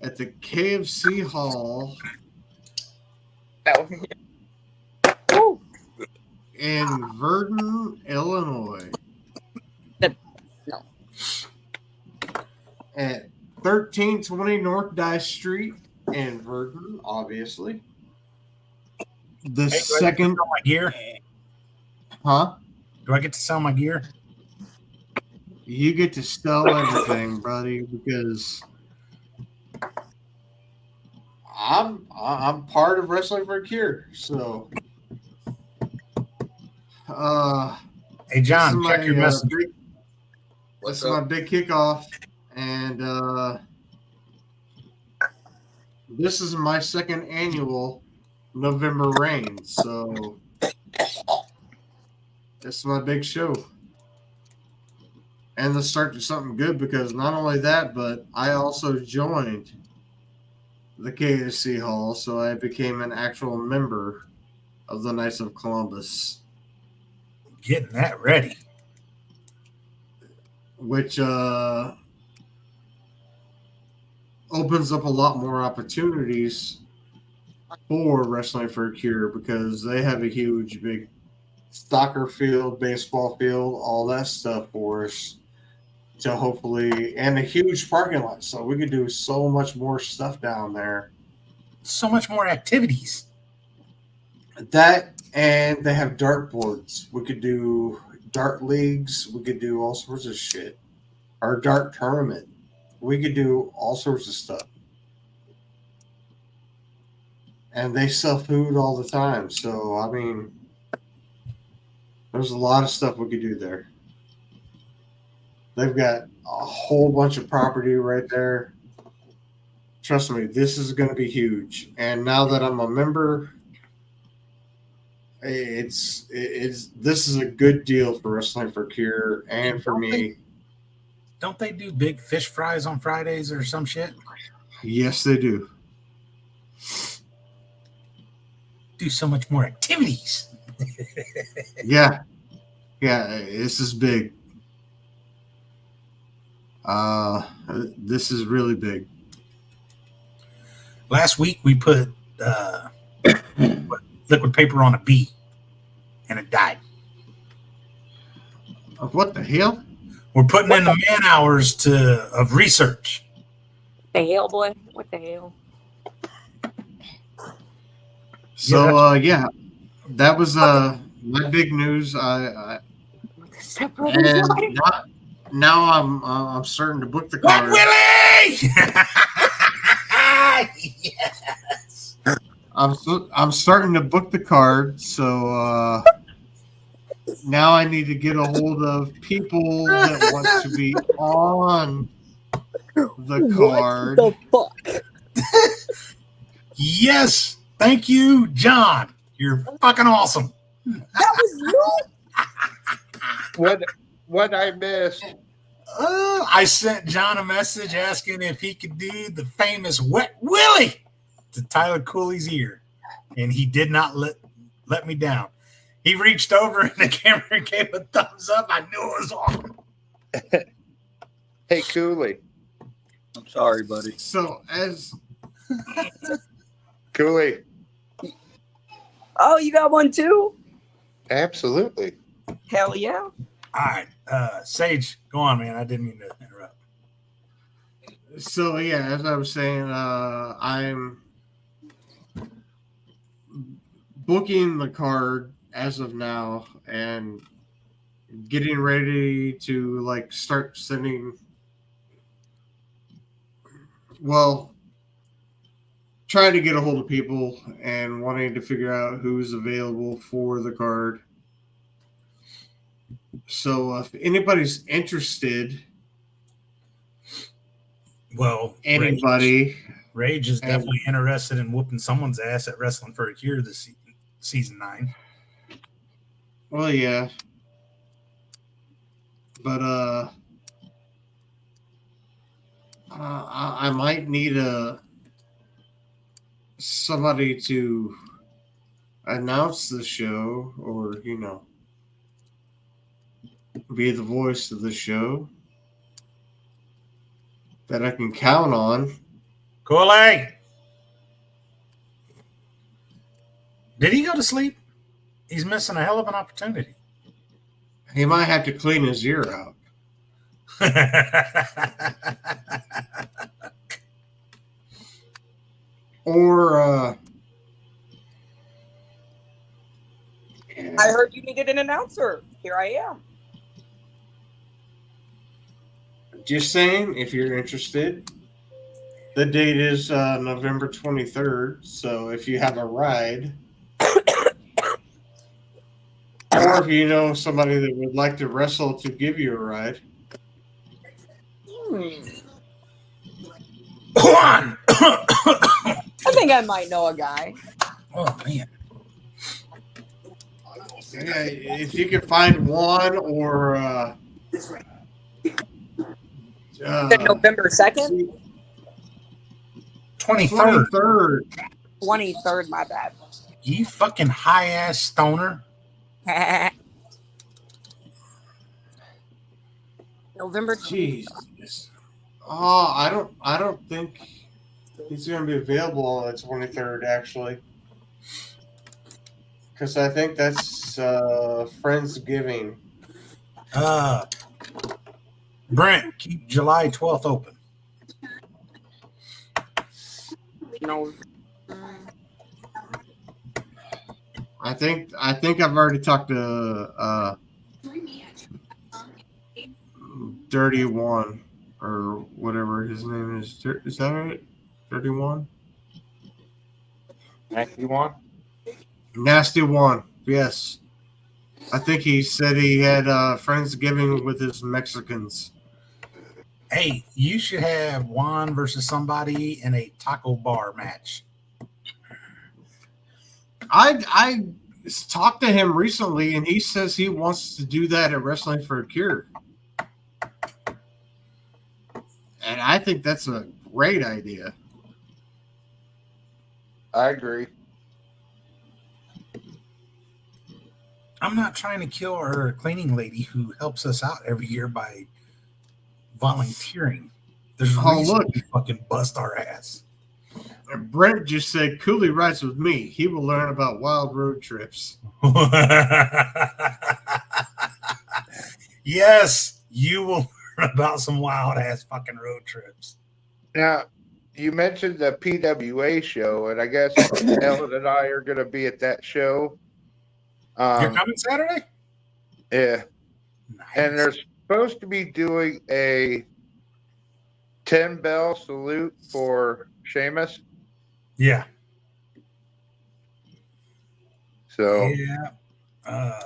At the KFC Hall oh. in Verdon, Illinois. No. At 1320 North Dice Street in Verdon, obviously. The Hey, second. do I get to sell my gear? Huh? Do I get to sell my gear? You get to sell everything, buddy, because I'm part of Wrestling for a Cure, so Hey, John, check your message. This What's is my up? big kickoff, and this is my second annual November Rain, so this is my big show. And let's start to something good, because not only that, but I also joined the KSC Hall, so I became an actual member of the Knights of Columbus, Getting that ready. which opens up a lot more opportunities for Wrestling for a Cure, because they have a huge, big soccer field, baseball field, all that stuff for us to hopefully, and a huge parking lot. So we could do so much more stuff down there. So much more activities. That, and they have dart boards. We could do dart leagues. We could do all sorts of shit. Our dart tournament. We could do all sorts of stuff. And they sell food all the time. So, I mean, there's a lot of stuff we could do there. They've got a whole bunch of property right there. Trust me, this is going to be huge. And now that I'm a member, this is a good deal for Wrestling for Cure and for me. Don't they do big fish fries on Fridays or some shit? Yes, they do. Do so much more activities. Yeah, this is big. This is really big. Last week we put liquid paper on a bee, and it died. What the hell? We're putting in the man hours of research. The hell, boy? What the hell? So yeah, that was my big news. And now I'm starting to book the What, card. Willie? Yes. I'm starting to book the card. So now I need to get a hold of people that want to be on the card. What the fuck? Yes. Thank you, John. You're fucking awesome. That was you? What I missed? I sent John a message asking if he could do the famous Wet Willie to Tyler Cooley's ear, and he did not let me down. He reached over and the camera gave a thumbs up. I knew it was awesome. Hey, Cooley. I'm sorry, buddy. So as Cooley. Oh, you got one too? Absolutely. Hell yeah. All right, Sage, go on, man. I didn't mean to interrupt. So yeah, as I was saying, I'm booking the card as of now and getting ready to like start sending. Well, trying to get a hold of people and wanting to figure out who's available for the card. So if anybody's interested, Well, anybody, Rage is definitely interested in whooping someone's ass at Wrestling for a Cure this season 9. well, yeah, but I might need somebody to announce the show, or be the voice of the show that I can count on. Cooley! Did he go to sleep? He's missing a hell of an opportunity. He might have to clean his ear out. Or I heard you needed an announcer. Here I am. just saying, if you're interested. The date is November 23rd. So if you have a ride, or if you know somebody that would like to wrestle to give you a ride, Juan. I think I might know a guy. Oh man. yeah, if you can find one or November 2nd? 23rd. 23rd. 23rd, my bad. You fucking high ass stoner. November 20th. Jesus. Oh, I don't think he's going to be available on the 23rd, actually. Because I think that's Friendsgiving. Brent, keep July 12th open. No. I think I've already talked to Dirty One or whatever his name is. Is that right? 31? Nasty one. Nasty One. Yes. I think he said he had Friendsgiving with his Mexicans. Hey, you should have Juan versus somebody in a taco bar match. I talked to him recently, and he says he wants to do that at Wrestling for a Cure. And I think that's a great idea. I agree. I'm not trying to kill our cleaning lady who helps us out every year by volunteering. There's a reason look. we fucking bust our ass. Brent just said Cooley rides with me. He will learn about wild road trips. Yes, you will learn about some wild ass fucking road trips. Now, you mentioned the PWA show, and I guess Ellen and I are going to be at that show. You're coming Saturday? Yeah. Nice. And they're supposed to be doing a 10-bell salute for Sheamus. Yeah. So Yeah.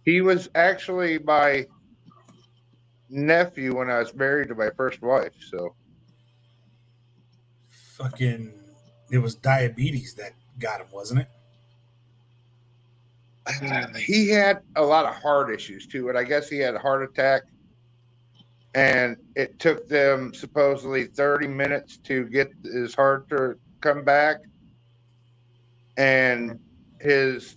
he was actually my nephew when I was married to my first wife. So Fucking, it was diabetes that got him, wasn't it? he had a lot of heart issues too, and I guess he had a heart attack. And it took them supposedly 30 minutes to get his heart to come back. And his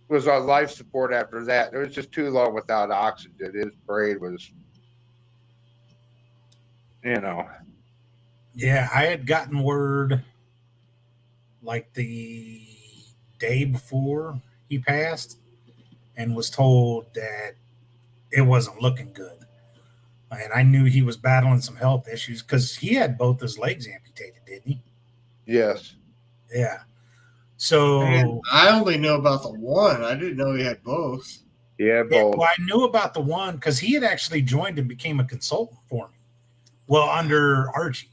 was on life support after that. It was just too long without oxygen. His brain was, Yeah, I had gotten word like the day before he passed and was told that it wasn't looking good. And I knew he was battling some health issues because he had both his legs amputated, didn't he? Yes. Yeah. So And I only know about the one. I didn't know he had both. Yeah, both. well, I knew about the one because he had actually joined and became a consultant for me. Well, under Archie.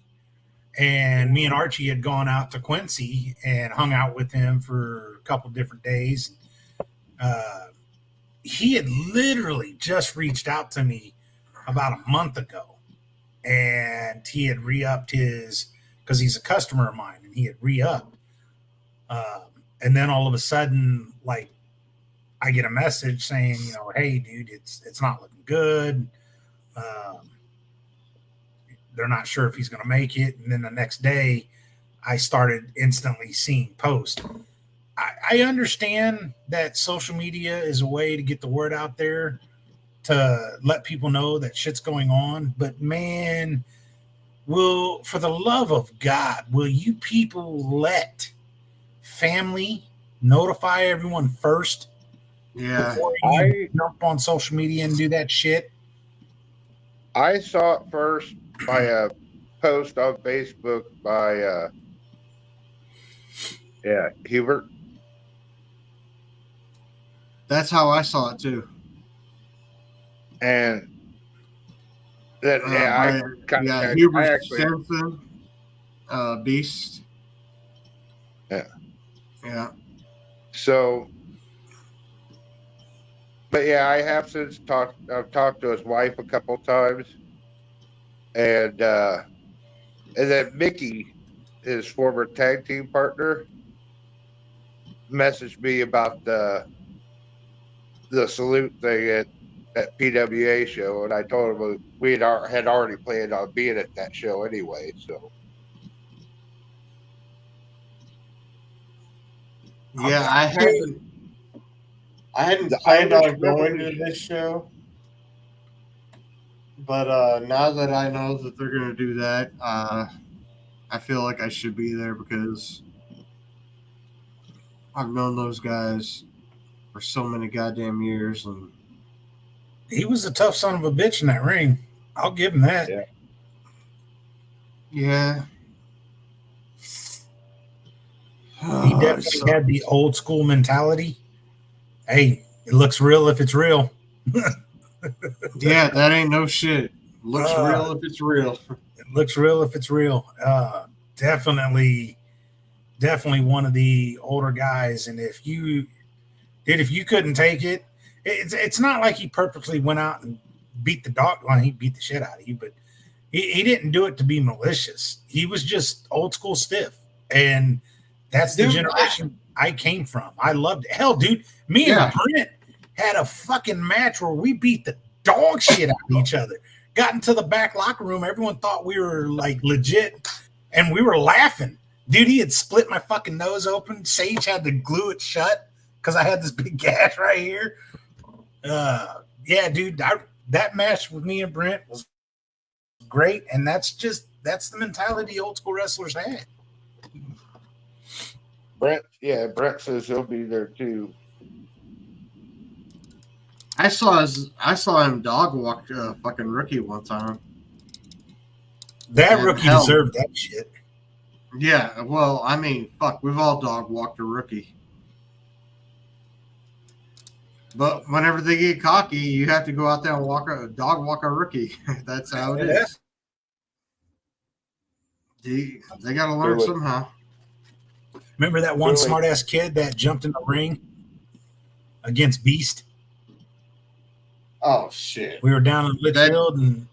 And me and Archie had gone out to Quincy and hung out with him for a couple different days. He had literally just reached out to me about a month ago. And he had re-upped his, because he's a customer of mine, and he had re-upped. And then all of a sudden, like, I get a message saying, hey, dude, it's not looking good. They're not sure if he's going to make it. And then the next day, I started instantly seeing posts. I understand that social media is a way to get the word out there, to let people know that shit's going on. But man, for the love of God, will you people let family notify everyone first? Yeah. Before you jump on social media and do that shit? I saw it first by a post on Facebook by Hubert. That's how I saw it too. And then Hubert Simpson. Beast. Yeah. Yeah. So, but yeah, I have since I've talked to his wife a couple times, and then Mickey, his former tag team partner, messaged me about the salute thing at that PWA show, and I told him we had already planned on being at that show anyway. So Yeah, I hadn't the planned Irish on going to Revolution. this show, but now that I know that they're going to do that, I feel like I should be there because I've known those guys for so many goddamn years, and He was a tough son of a bitch in that ring. I'll give him that. Yeah. yeah. He definitely had the old school mentality. Hey, it looks real if it's real. Yeah, that ain't no shit. Looks real if it's real. It looks real if it's real. Definitely one of the older guys. And if you couldn't take it, it's not like he purposely went out and beat the dog. Well, he beat the shit out of you, but he didn't do it to be malicious. He was just old school stiff. And that's the generation I came from. I loved it. Hell, dude, me and Brent had a fucking match where we beat the dog shit out of each other. Got into the back locker room. Everyone thought we were like legit, and we were laughing. Dude, he had split my fucking nose open. Sage had to glue it shut because I had this big gash right here. Yeah, dude, that match with me and Brent was great, and that's the mentality old school wrestlers had. Brent says he'll be there too. I saw him dog walk a fucking rookie one time. That rookie deserved that shit. Yeah, well, I mean, fuck, we've all dog walked a rookie. But whenever they get cocky, you have to go out there and dog walk a rookie. That's how it is. They got to learn somehow. Remember that one smart ass kid that jumped in the ring against Beast? Oh shit! We were down in Litchfield, and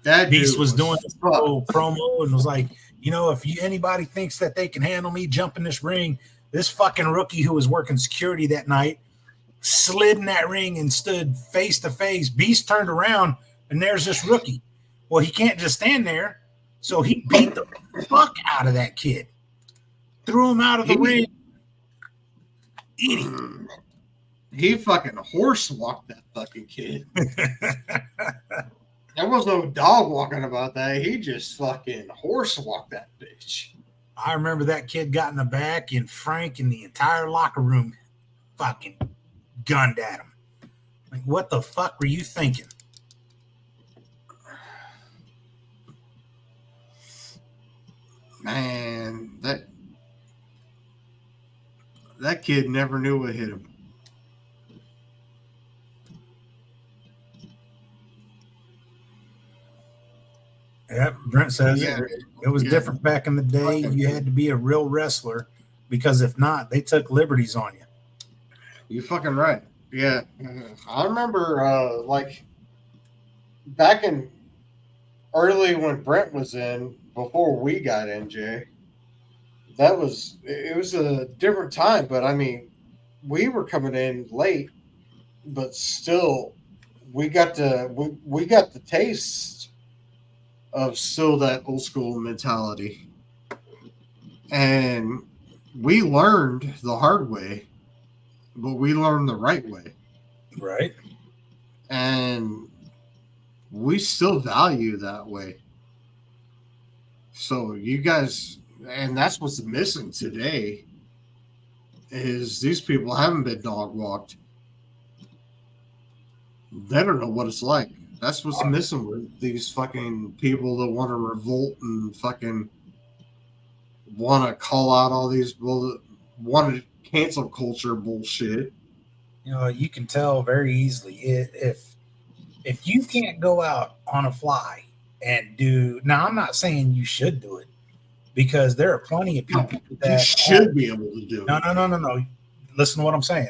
that Beast was doing this little promo and was like, if anybody thinks that they can handle me jumping this ring, this fucking rookie who was working security that night slid in that ring and stood face to face. Beast turned around, and there's this rookie. Well, he can't just stand there, so he beat the fuck out of that kid. Threw him out of the ring. Idiot. He fucking horse walked that fucking kid. There was no dog walking about that. He just fucking horse walked that bitch. I remember that kid got in the back, and Frank and the entire locker room fucking gunned at him. Like, what the fuck were you thinking? Man, that kid never knew what hit him. Yep, Brent says it was different back in the day. You had to be a real wrestler because if not, they took liberties on you. You're fucking right. Yeah. I remember like back in early when Brent was in, before we got in, Jay, it was a different time, but I mean, we were coming in late, but still we got the taste of still that old school mentality. And we learned the hard way, but we learned the right way. Right. And we still value that way. So you guys, and that's what's missing today, is these people haven't been dog walked. They don't know what it's like. That's what's missing with these fucking people that want to revolt and fucking want to call out all these want to cancel culture bullshit. You can tell very easily if you can't go out on a fly and do. Now, I'm not saying you should do it, because there are plenty of people that You should be able to do it. No. Listen to what I'm saying.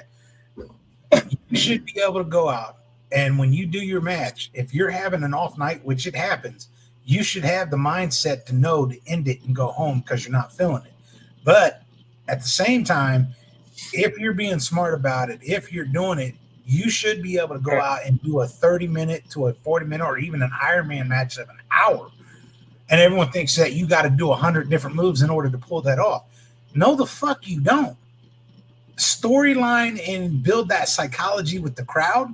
You should be able to go out, and when you do your match, if you're having an off night, which it happens, you should have the mindset to know to end it and go home because you're not feeling it. But at the same time, if you're being smart about it, if you're doing it, you should be able to go out and do a 30-minute to a 40-minute or even an Ironman match of an hour. And everyone thinks that you got to do 100 different moves in order to pull that off. No, the fuck you don't. Storyline and build that psychology with the crowd.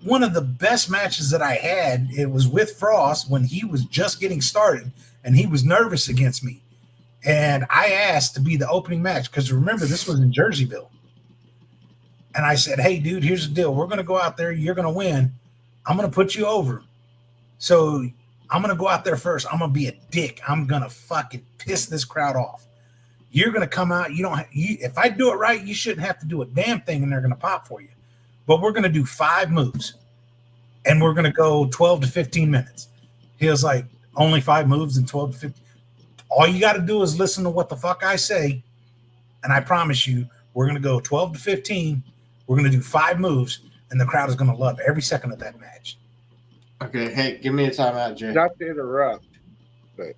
One of the best matches that I had, it was with Frost when he was just getting started and he was nervous against me. And I asked to be the opening match because remember, this was in Jerseyville. And I said, hey, dude, here's the deal. We're going to go out there. You're going to win. I'm going to put you over. So I'm going to go out there first. I'm going to be a dick. I'm going to fucking piss this crowd off. You're going to come out. If I do it right, you shouldn't have to do a damn thing and they're going to pop for you. But we're going to do 5 moves and we're going to go 12 to 15 minutes. He was like, only 5 moves and 12 to 15. All you got to do is listen to what the fuck I say. And I promise you, we're going to go 12 to 15. We're going to do 5 moves and the crowd is going to love every second of that match. Okay. Hey, give me a timeout, Jay. Not to interrupt, but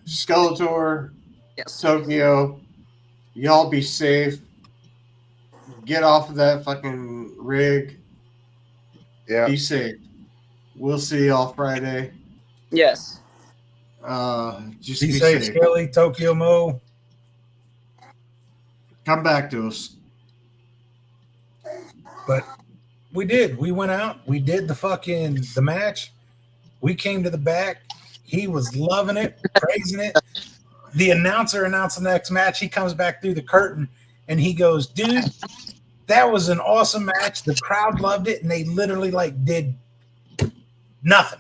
Skeletor, Yes. Tokyo, y'all be safe. Get off of that fucking rig. yeah, Be safe. We'll see y'all Friday. Yes. Just Be be safe, safe. Skelly, Tokyo Mo. Come back to us. But we did. We went out. We did the match. We came to the back. He was loving it, praising it. The announcer announced the next match. He comes back through the curtain and he goes, dude, that was an awesome match. The crowd loved it. And they literally did nothing.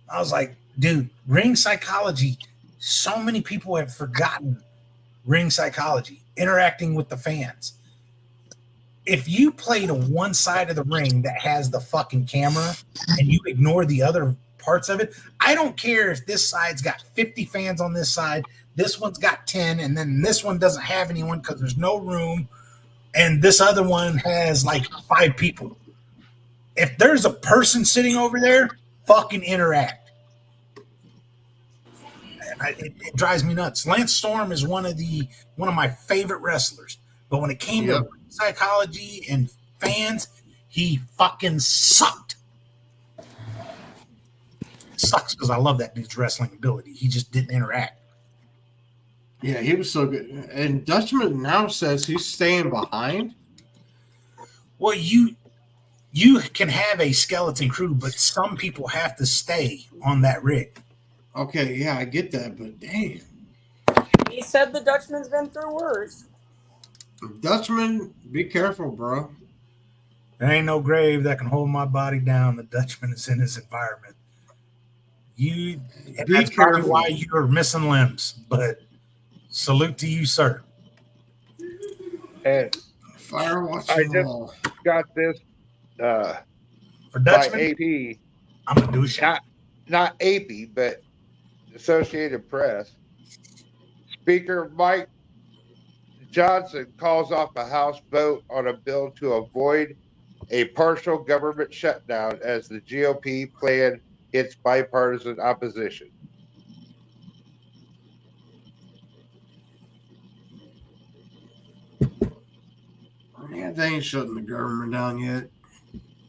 I was like, dude, ring psychology. So many people have forgotten ring psychology, interacting with the fans. If you play to one side of the ring that has the fucking camera and you ignore the other parts of it, I don't care if this side's got 50 fans on this side, this one's got 10, and then this one doesn't have anyone because there's no room, and this other one has 5 people. If there's a person sitting over there, fucking interact. It drives me nuts. Lance Storm is one of my favorite wrestlers, but when it came to psychology and fans, he fucking sucked. Sucks because I love that dude's wrestling ability. He just didn't interact. Yeah, he was so good. And Dutchman now says he's staying behind. Well, you can have a skeleton crew, but some people have to stay on that rig. Okay, yeah, I get that, but damn. He said the Dutchman's been through worse. Dutchman, be careful, bro. There ain't no grave that can hold my body down. The Dutchman is in his environment. That's probably why you're missing limbs, but salute to you, sir. and Fire watch I them just all. got this For by Dutchman, AP, I'm a douche. not AP, but Associated Press. Speaker Mike Johnson calls off a House vote on a bill to avoid a partial government shutdown as the GOP plan its bipartisan opposition. Man, they ain't shutting the government down yet.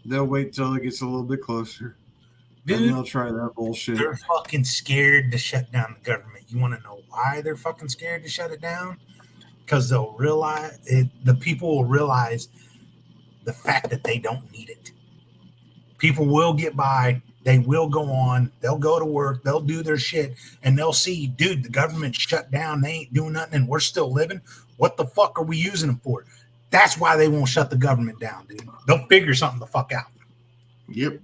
They'll wait till it gets a little bit closer. Dude, and they'll try that bullshit. they're fucking scared to shut down the government. You want to know why they're fucking scared to shut it down? Because they'll realize the people will realize the fact that they don't need it. People will get by. They will go on. They'll go to work. They'll do their shit. And they'll see, dude, the government shut down. They ain't doing nothing and we're still living. What the fuck are we using them for? That's why they won't shut the government down, dude. They'll figure something the fuck out. Yep.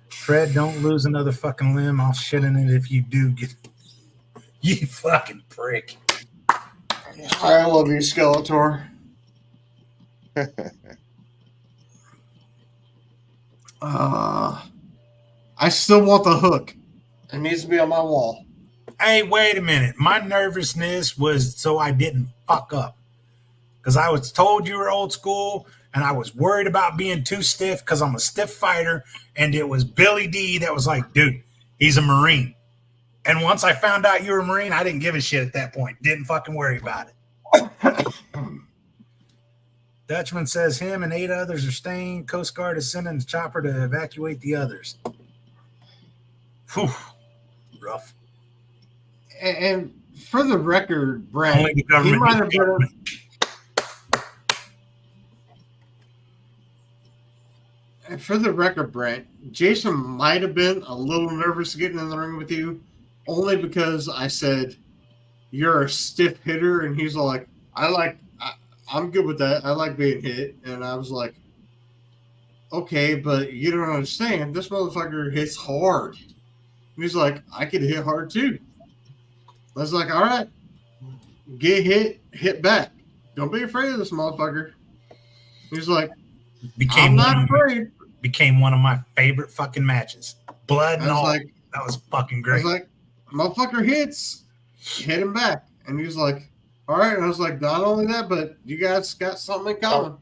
Fred, don't lose another fucking limb. I'll shit in it if you do get. You fucking prick. I love you, Skeletor. I still want the hook. It needs to be on my wall. Hey, wait a minute. My nervousness was so I didn't fuck up. Because I was told you were old school, and I was worried about being too stiff because I'm a stiff fighter. And it was Billy D that was like, dude, he's a Marine. And once I found out you were a Marine, I didn't give a shit at that point. Didn't fucking worry about it. Dutchman says him and 8 others are staying. Coast Guard is sending the chopper to evacuate the others. Whew. Rough. And for the record, Brent, Only the he government might have been. And for the record, Brent, Jason might have been a little nervous getting in the ring with you, only because I said you're a stiff hitter, and he's like, I'm good with that. I like being hit, and I was like, okay, but you don't understand. This motherfucker hits hard. And he's like, I can hit hard too. I was like, all right, get hit back. Don't be afraid of this motherfucker. He's like, I'm not afraid. Became one of my favorite fucking matches. Blood and all. Like, that was fucking great. I was like, motherfucker hit him back. And he was like, all right. And I was like, not only that, but you guys got something in common.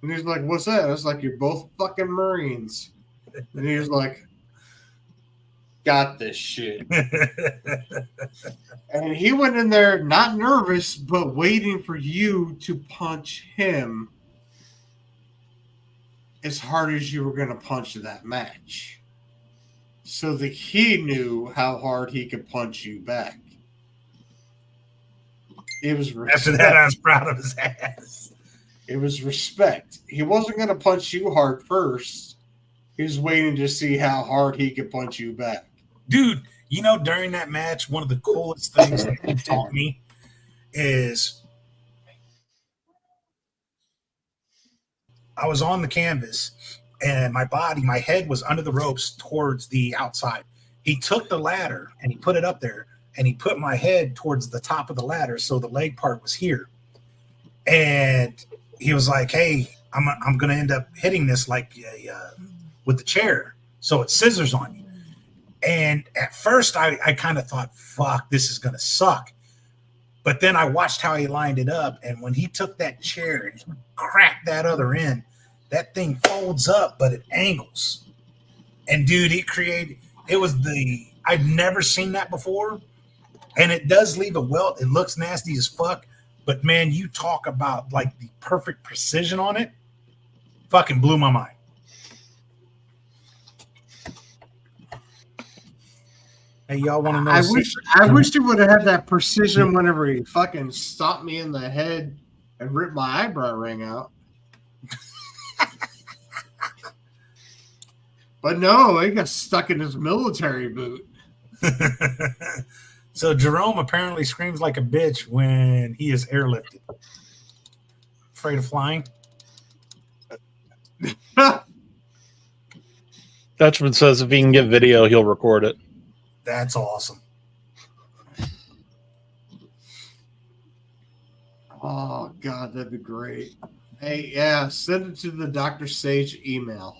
And he's like, what's that? I was like, you're both fucking Marines. And he was like, got this shit. And he went in there not nervous, but waiting for you to punch him as hard as you were going to punch that match, so that he knew how hard he could punch you back. It was respect. After that, I was proud of his ass. It was respect. He wasn't going to punch you hard first. He was waiting to see how hard he could punch you back. Dude, you know, during that match, one of the coolest things that he taught me is I was on the canvas and my head was under the ropes towards the outside. He took the ladder and he put it up there and he put my head towards the top of the ladder. So the leg part was here. And he was like, hey, I'm going to end up hitting this like with the chair. So it scissors on you. And at first I kind of thought, fuck, this is going to suck. But then I watched how he lined it up. And when he took that chair and he cracked that other end, that thing folds up, but it angles. And dude, I've never seen that before. And it does leave a welt. It looks nasty as fuck. But man, you talk about like the perfect precision on it. Fucking blew my mind. Hey, y'all want to know? I wish he would have had that precision whenever he fucking stomped me in the head and ripped my eyebrow ring out. But no, he got stuck in his military boot. So Jerome apparently screams like a bitch when he is airlifted. Afraid of flying? Dutchman says if he can get video, he'll record it. That's awesome. Oh, God, that'd be great. Hey, yeah, send it to the Dr. Sage email.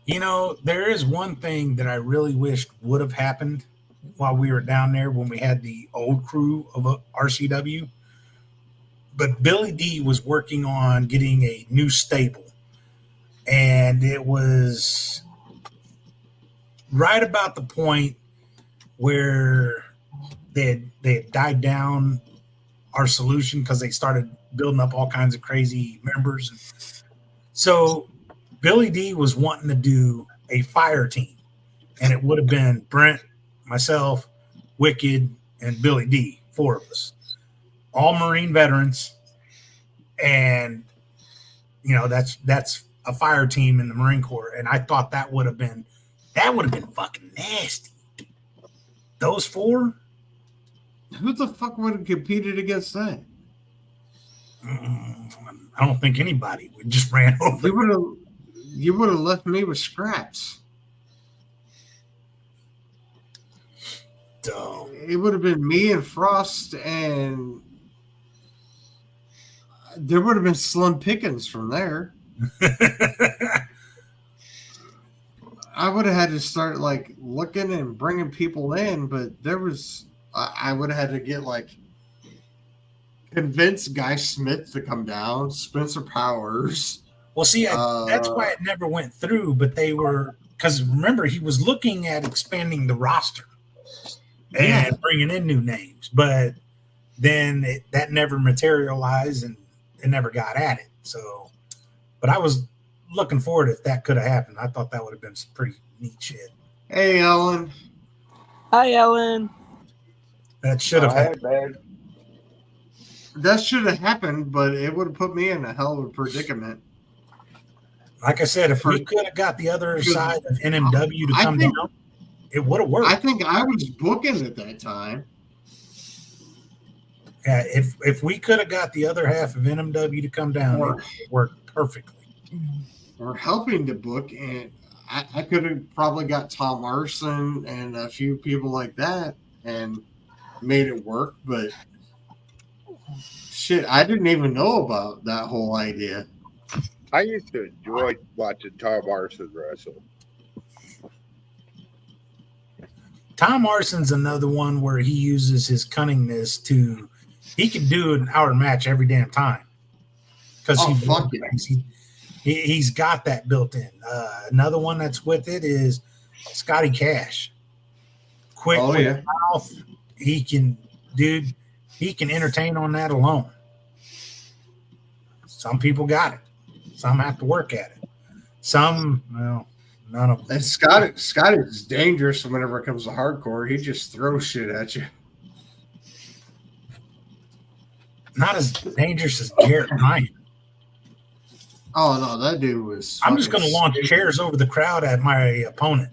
You know, there is one thing that I really wished would have happened while we were down there when we had the old crew of RCW. But Billy D was working on getting a new stable. And it was right about the point where they had died down our solution because they started building up all kinds of crazy members. So Billy D was wanting to do a fire team, and it would have been Brent, myself, Wicked, and Billy D, 4 of us, all Marine veterans. And you know, that's a fire team in the Marine Corps. And I thought that would have been fucking nasty. Those 4? Who the fuck would have competed against that? I don't think anybody. We just ran over. You would have left me with scraps. So it would have been me and Frost, and there would have been slim pickings from there. I would have had to start like looking and bringing people in, but there was I would have had to get like convince Guy Smith to come down, Spencer Powers. Well, see, that's why it never went through. But they were, because remember, he was looking at expanding the roster and bringing in new names, but then that never materialized and it never got at it. So, but I was looking forward if that could have happened. I thought that would have been some pretty neat shit. Hey, Ellen. Hi, Ellen. That should have happened. Man. That should have happened, but it would have put me in a hell of a predicament. Like I said, if we could have got the other side of NMW to come down, it would have worked. I think I was booking at that time. Yeah, if we could have got the other half of NMW to come down, it would have worked perfectly. Or helping to book, and I could have probably got Tom Arson and a few people like that and made it work, but shit, I didn't even know about that whole idea. I used to enjoy watching Tom Arson wrestle. Tom Arson's another one where he uses his cunningness to, he can do an hour match every damn time. Because he's got that built in. Another one that's with it is Scotty Cash. Quick with the mouth. He can entertain on that alone. Some people got it. Some have to work at it. Some, well, none of them. And Scott is dangerous whenever it comes to hardcore. He just throws shit at you. Not as dangerous as Garrett Ryan. Oh no, that dude was. I'm just going to launch chairs over the crowd at my opponent.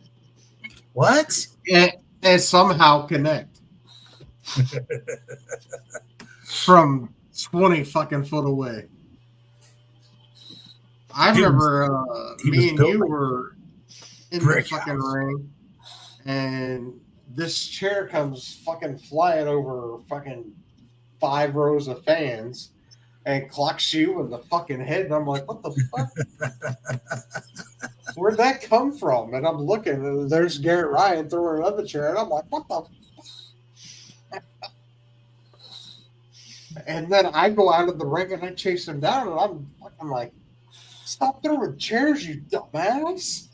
What? And somehow connect from 20 fucking foot away. I remember me and you were in the fucking ring, and this chair comes fucking flying over fucking 5 rows of fans and clocks you in the fucking head. And I'm like, what the fuck? Where'd that come from? And I'm looking, and there's Garrett Ryan throwing another chair, and I'm like, what the fuck? And then I go out of the ring and I chase him down, and I'm like, stop throwing chairs, you dumbass.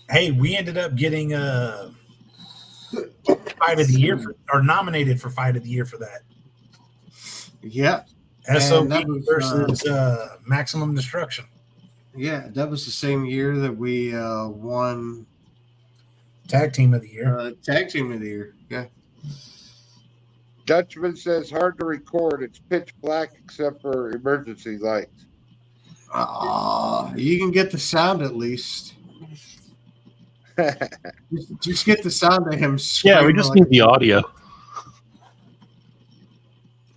Hey, we ended up getting Fight of the Year or nominated for Fight of the Year for that. Yeah. SOB versus Maximum Destruction. Yeah, that was the same year that we won Tag Team of the Year. Tag Team of the Year, yeah. Dutchman says hard to record. It's pitch black except for emergency lights. You can get the sound at least. just get the sound of him screaming. Yeah, we just need the audio.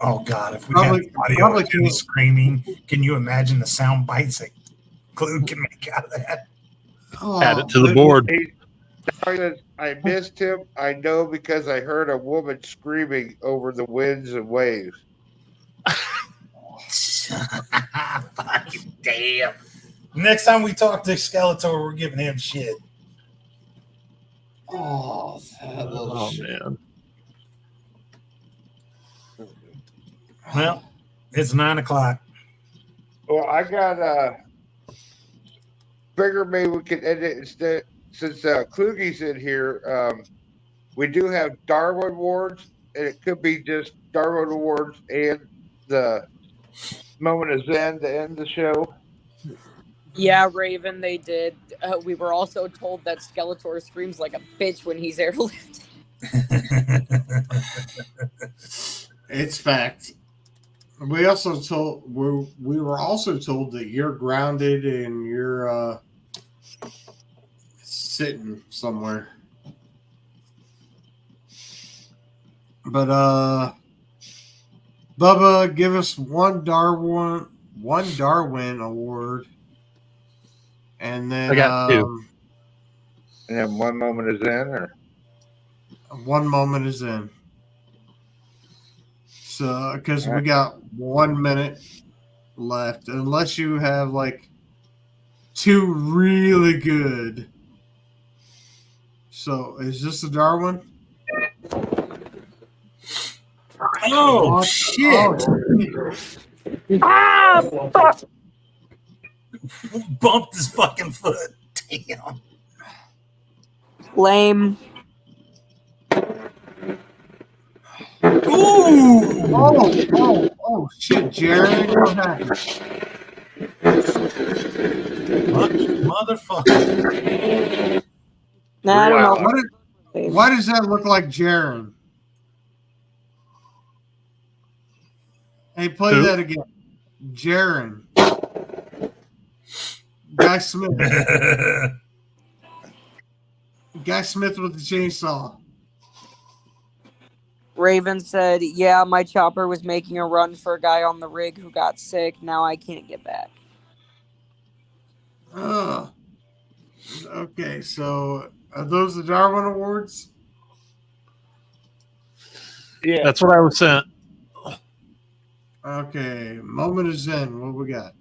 Oh God! If we had audio of him screaming, can you imagine the sound bites that Clue can make out of that? Add it to the board. I missed him. I know because I heard a woman screaming over the winds and waves. Fucking damn. Next time we talk to Skeletor, we're giving him shit. Oh, that little shit. Man. Well, it's 9:00. Well, I got figure maybe we could end it instead. Since Kluge's in here, we do have Darwin Awards, and it could be just Darwin Awards and the Moment of Zen to end the show. Yeah, Raven, they did. We were also told that Skeletor screams like a bitch when he's airlifted. It's fact. We also we were also told that you're grounded and you're sitting somewhere. But Bubba, give us one Darwin award. And then I got 2. And then one moment is in, or one moment is in. So, because we got 1 minute left, unless you have like 2 really good. So, is this the Darwin? Oh, What? shit. Oh, Bumped his fucking foot. Damn. Lame. Ooh. oh, shit, Jared. What happened? Lucky motherfucker. Nah, I don't know. Why does that look like Jared? Hey, play Who? that again. Jared. Guy Smith. Guy Smith with the chainsaw. Raven said, yeah, my chopper was making a run for a guy on the rig who got sick. Now I can't get back. Oh. Okay, so are those the Darwin Awards? Yeah. That's what I was sent. Okay, moment of Zen. What we got?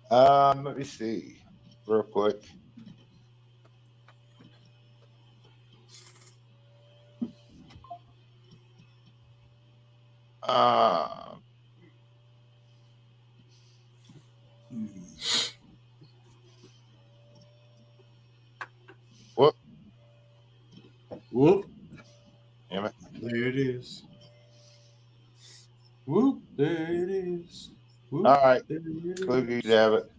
Let me see real quick. Whoop. Whoop. Damn it. There it is. Whoop. There it is. Whoop. All right. There it is. Coogies have it.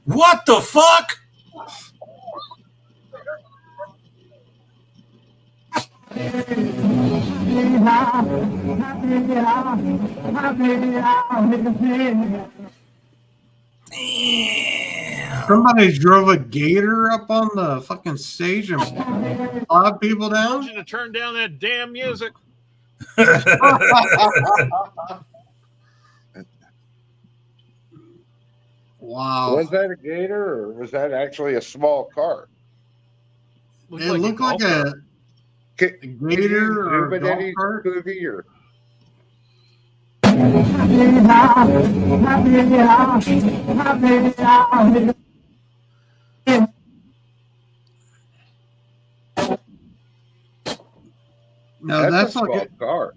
What the fuck? Damn. Somebody drove a gator up on the fucking stage and plowed people down. To turn down that damn music. Wow. Was that a gator or was that actually a small cart? It looked like a gator or a golf cart. Coogie or No, that's a like small cart.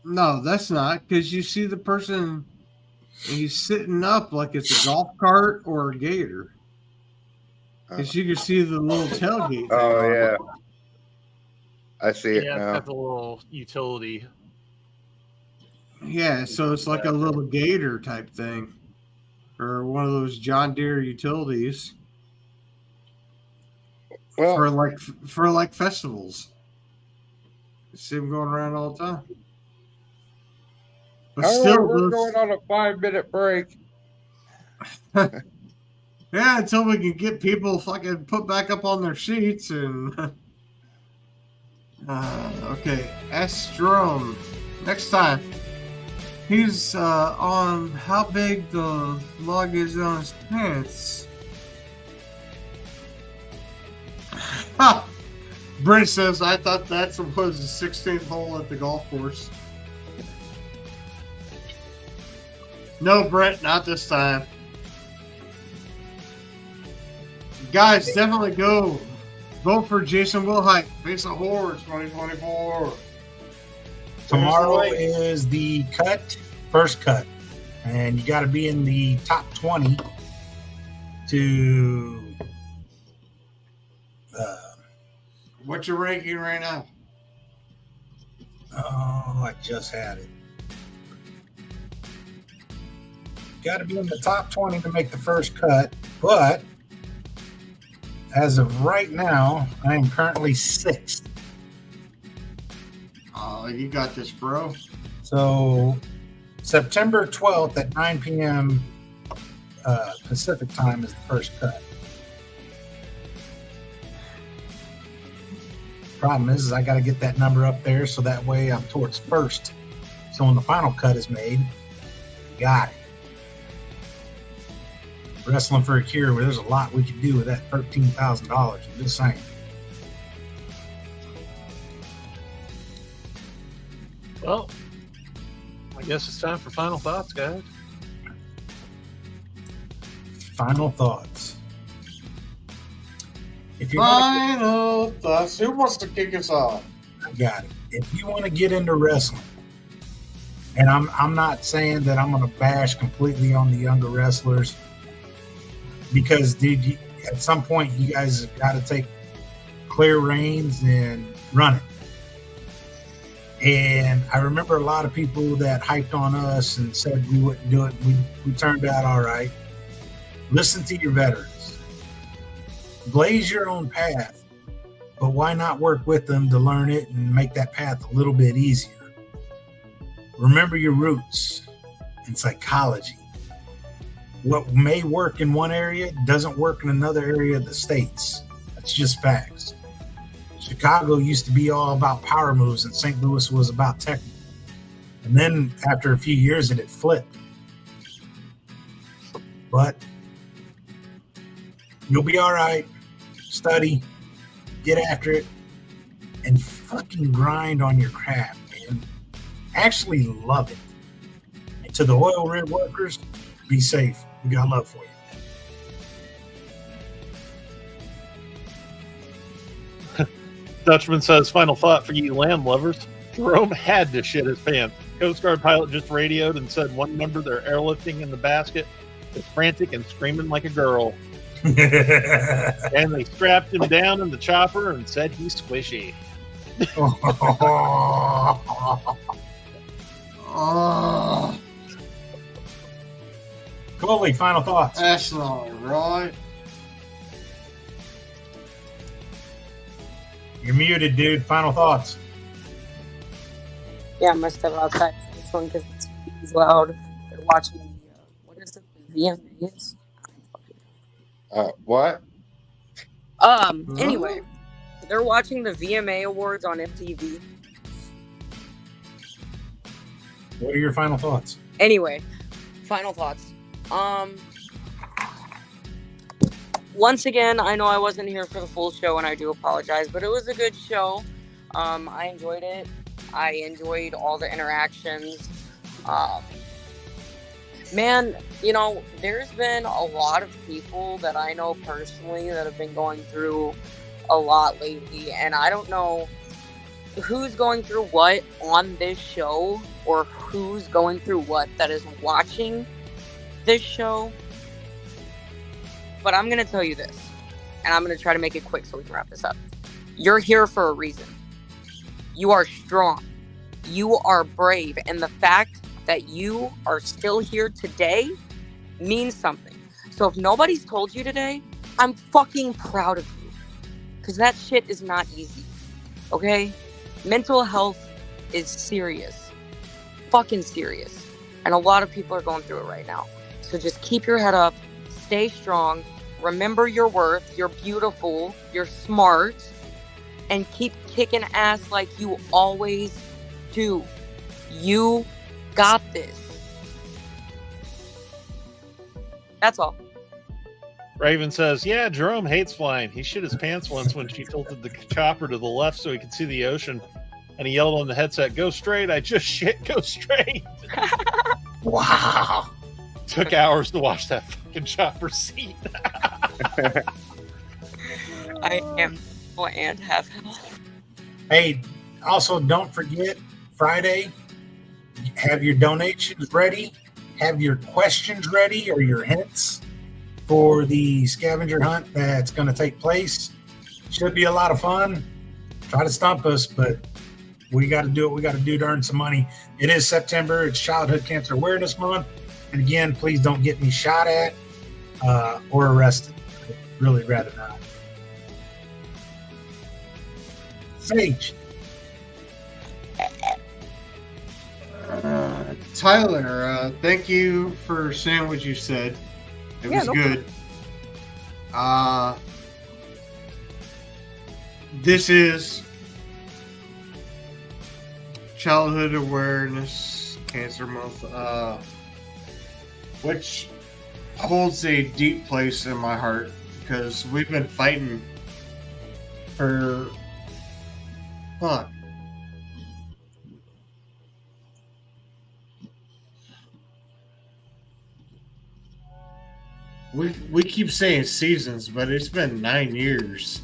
no, that's not because you see the person. He's sitting up like it's a golf cart or a gator. Because you can see the little tailgate. Oh yeah, I see it Yeah, now. that's a little utility. Yeah, so it's like a little gator type thing, or one of those John Deere utilities. Well, for like festivals. You see them going around all the time. But still, we're going on a 5-minute break. Yeah, until we can get people fucking put back up on their seats and. Okay, ask Jerome next time. He's on how big the lug is on his pants. Ha! Brent says, I thought that was the 16th hole at the golf course. No, Brent, not this time. Guys, definitely go vote for Jason Wilhite. Face a Horror 2024. Tomorrow is the first cut, and you got to be in the top 20 to. What's your ranking right now? Oh, I just had it. Got to be in the top 20 to make the first cut, but as of right now, I am currently 6th. Oh, you got this, bro. So September 12th at 9 p.m., Pacific time is the first cut. Problem is I got to get that number up there so that way I'm towards first. So when the final cut is made, got it. Wrestling for a Cure, where there's a lot we can do with that $13,000. I'm just saying. Well, I guess it's time for final thoughts, guys. Final thoughts. If you're Final thoughts. Who wants to kick us off? I got it. If you want to get into wrestling, and I'm not saying that I'm going to bash completely on the younger wrestlers, because dude, at some point you guys have got to take clear reins and run it. And I remember a lot of people that hyped on us and said we wouldn't do it. We turned out all right. Listen to your veterans. Blaze your own path, but why not work with them to learn it and make that path a little bit easier? Remember your roots in psychology. What may work in one area doesn't work in another area of the States. That's just facts. Chicago used to be all about power moves and St. Louis was about technical. And then after a few years, it had flipped. But you'll be all right. Study, get after it, and fucking grind on your craft, man. Actually love it. And to the oil rig workers, be safe. We got love for you. Dutchman says, final thought for you lamb lovers. Jerome had to shit his pants. Coast Guard pilot just radioed and said one member they're airlifting in the basket is frantic and screaming like a girl. And they strapped him down in the chopper and said he's squishy. Coley, final thoughts. That's all right. You're muted, dude. Final thoughts. Yeah, I must have outside this one because it's loud. They're watching the, what is it? The VMAs? What? Anyway, they're watching the VMA awards on MTV. What are your final thoughts? Anyway, final thoughts. Once again, I know I wasn't here for the full show and I do apologize, but it was a good show. I enjoyed it. I enjoyed all the interactions. Man, you know, there's been a lot of people that I know personally that have been going through a lot lately, and I don't know who's going through what on this show or who's going through what that is watching this show. But I'm going to tell you this, and I'm going to try to make it quick so we can wrap this up. You're here for a reason. You are strong. You are brave. And the fact that you are still here today means something. So if nobody's told you today, I'm fucking proud of you. Because that shit is not easy. Okay? Mental health is serious. Fucking serious. And a lot of people are going through it right now. So just keep your head up. Stay strong. Remember your worth. You're beautiful. You're smart. And keep kicking ass like you always do. You got this. That's all. Raven says, yeah, Jerome hates flying. He shit his pants once when she tilted the chopper to the left so he could see the ocean. And he yelled on the headset, go straight. I just shit, go straight. Wow. Took hours to watch that fucking chopper seat. I am and have health. Hey, also don't forget, Friday, have your donations ready, have your questions ready or your hints for the scavenger hunt that's going to take place. Should be a lot of fun. Try to stump us, but we got to do what we got to do to earn some money. It is September. It's Childhood Cancer Awareness Month. And again, please don't get me shot at or arrested. I'd really rather not. Sage. Tyler, thank you for saying what you said. It Yeah, was no good. This is Childhood Awareness Cancer Month, which holds a deep place in my heart because we've been fighting for fuck. We keep saying seasons, but it's been 9 years.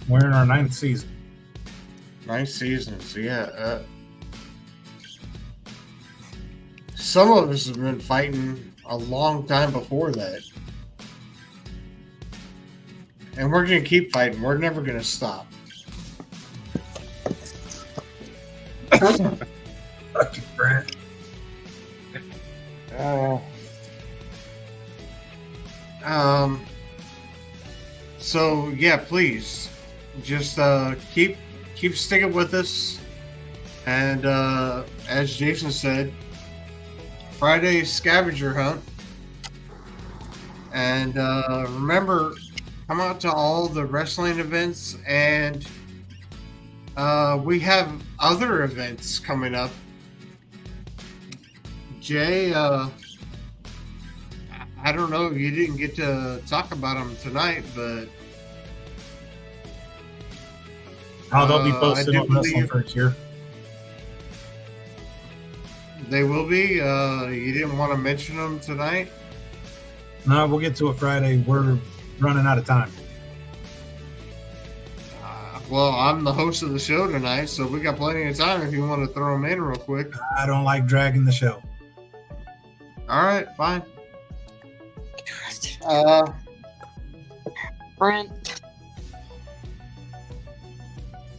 We're in our 9th season. 9 seasons, yeah. Some of us have been fighting a long time before that. And we're going to keep fighting. We're never going to stop. Fucking Brent. So yeah, please just keep sticking with us. And as Jason said, Friday's scavenger hunt. And remember, come out to all the wrestling events, and we have other events coming up. Jay, I don't know if you didn't get to talk about them tonight, but They'll be posted I on do Wrestling believe- First here. they will be. You didn't want to mention them tonight? No, we'll get to it Friday. We're running out of time. Well, I'm the host of the show tonight, so we got plenty of time if you want to throw them in real quick. I don't like dragging the show. All right, fine. Brent.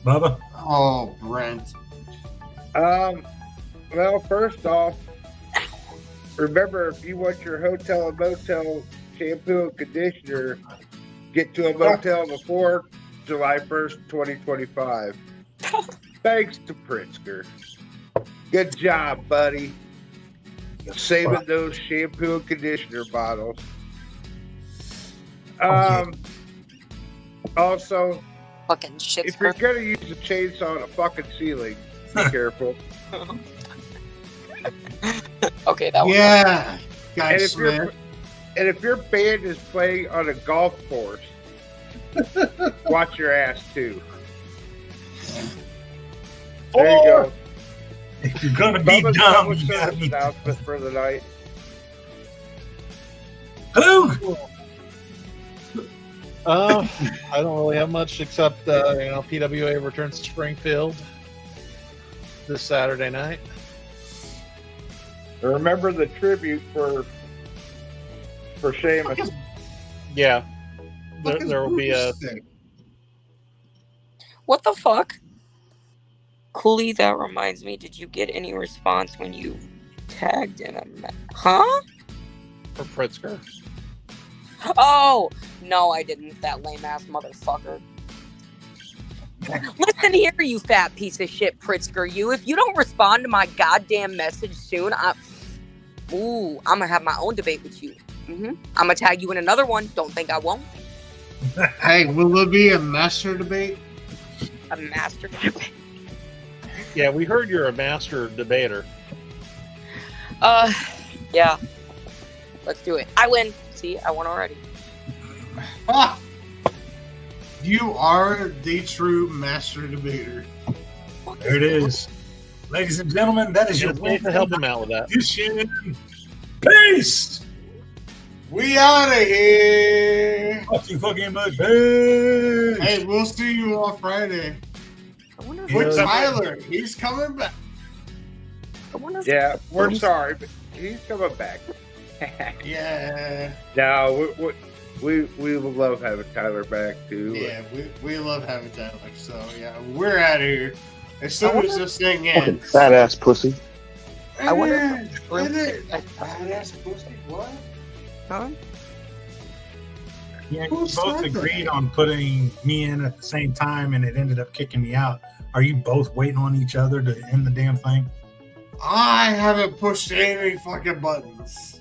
Bubba? Oh, Brent. Well, first off, remember, if you want your hotel and motel shampoo and conditioner, get to a motel before July 1st, 2025. Thanks to Pritzker. Good job, buddy. Saving those shampoo and conditioner bottles. Also, Fucking shit. if you're gonna use a chainsaw on a fucking ceiling, be careful. Okay, that one. Yeah, And guys, if your and if your band is playing on a golf course, watch your ass too. There you go. If you're gonna be Bubba's dumb, public you gotta service be dumb. announcement for the night. Hello? I don't really have much except PWA returns to Springfield this Saturday night. Remember the tribute for Seamus. Yeah, there will be a. What the fuck? Cooley, that reminds me, did you get any response when you tagged in huh? For Pritzker. Oh, no, I didn't, that lame-ass motherfucker. Listen here, you fat piece of shit, Pritzker, you. If you don't respond to my goddamn message soon, I'm gonna have my own debate with you. I'm gonna tag you in another one. Don't think I won't. Hey, will there be a master debate? A master debate. Yeah, we heard you're a master debater. Yeah. Let's do it. I win. See, I won already. Ah! You are the true master debater. There it is. Ladies and gentlemen, that is your It's nice to help him out with that. edition. Peace! We out of here. Fuck you fucking much. Peace! Hey, we'll see you on Friday. I wonder if, Yeah. With Tyler, he's coming back. I wonder if Yeah, we're sorry, but he's coming back. Yeah, No, we will love having Tyler back too. yeah, we love having Tyler. So yeah, we're out of here as soon as this thing ends. Fat ass pussy. I wonder Eh, if- badass pussy. What? Huh? Yeah, you Who both said agreed that? on putting me in at the same time, and it ended up kicking me out. Are you both waiting on each other to end the damn thing? I haven't pushed any fucking buttons.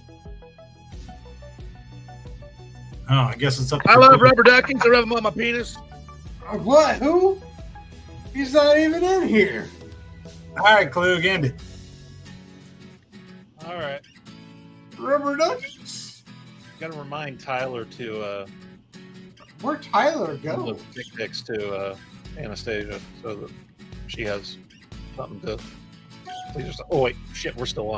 Oh, I guess it's up to I love rubber duckies. I rub them on my penis. What? Who? He's not even in here. All right, Klug, end it. All right. Rubber duckies? Got to remind Tyler to Where'd Tyler send go? those dick pics to Anastasia so that she has something to. Oh wait, shit, we're still on.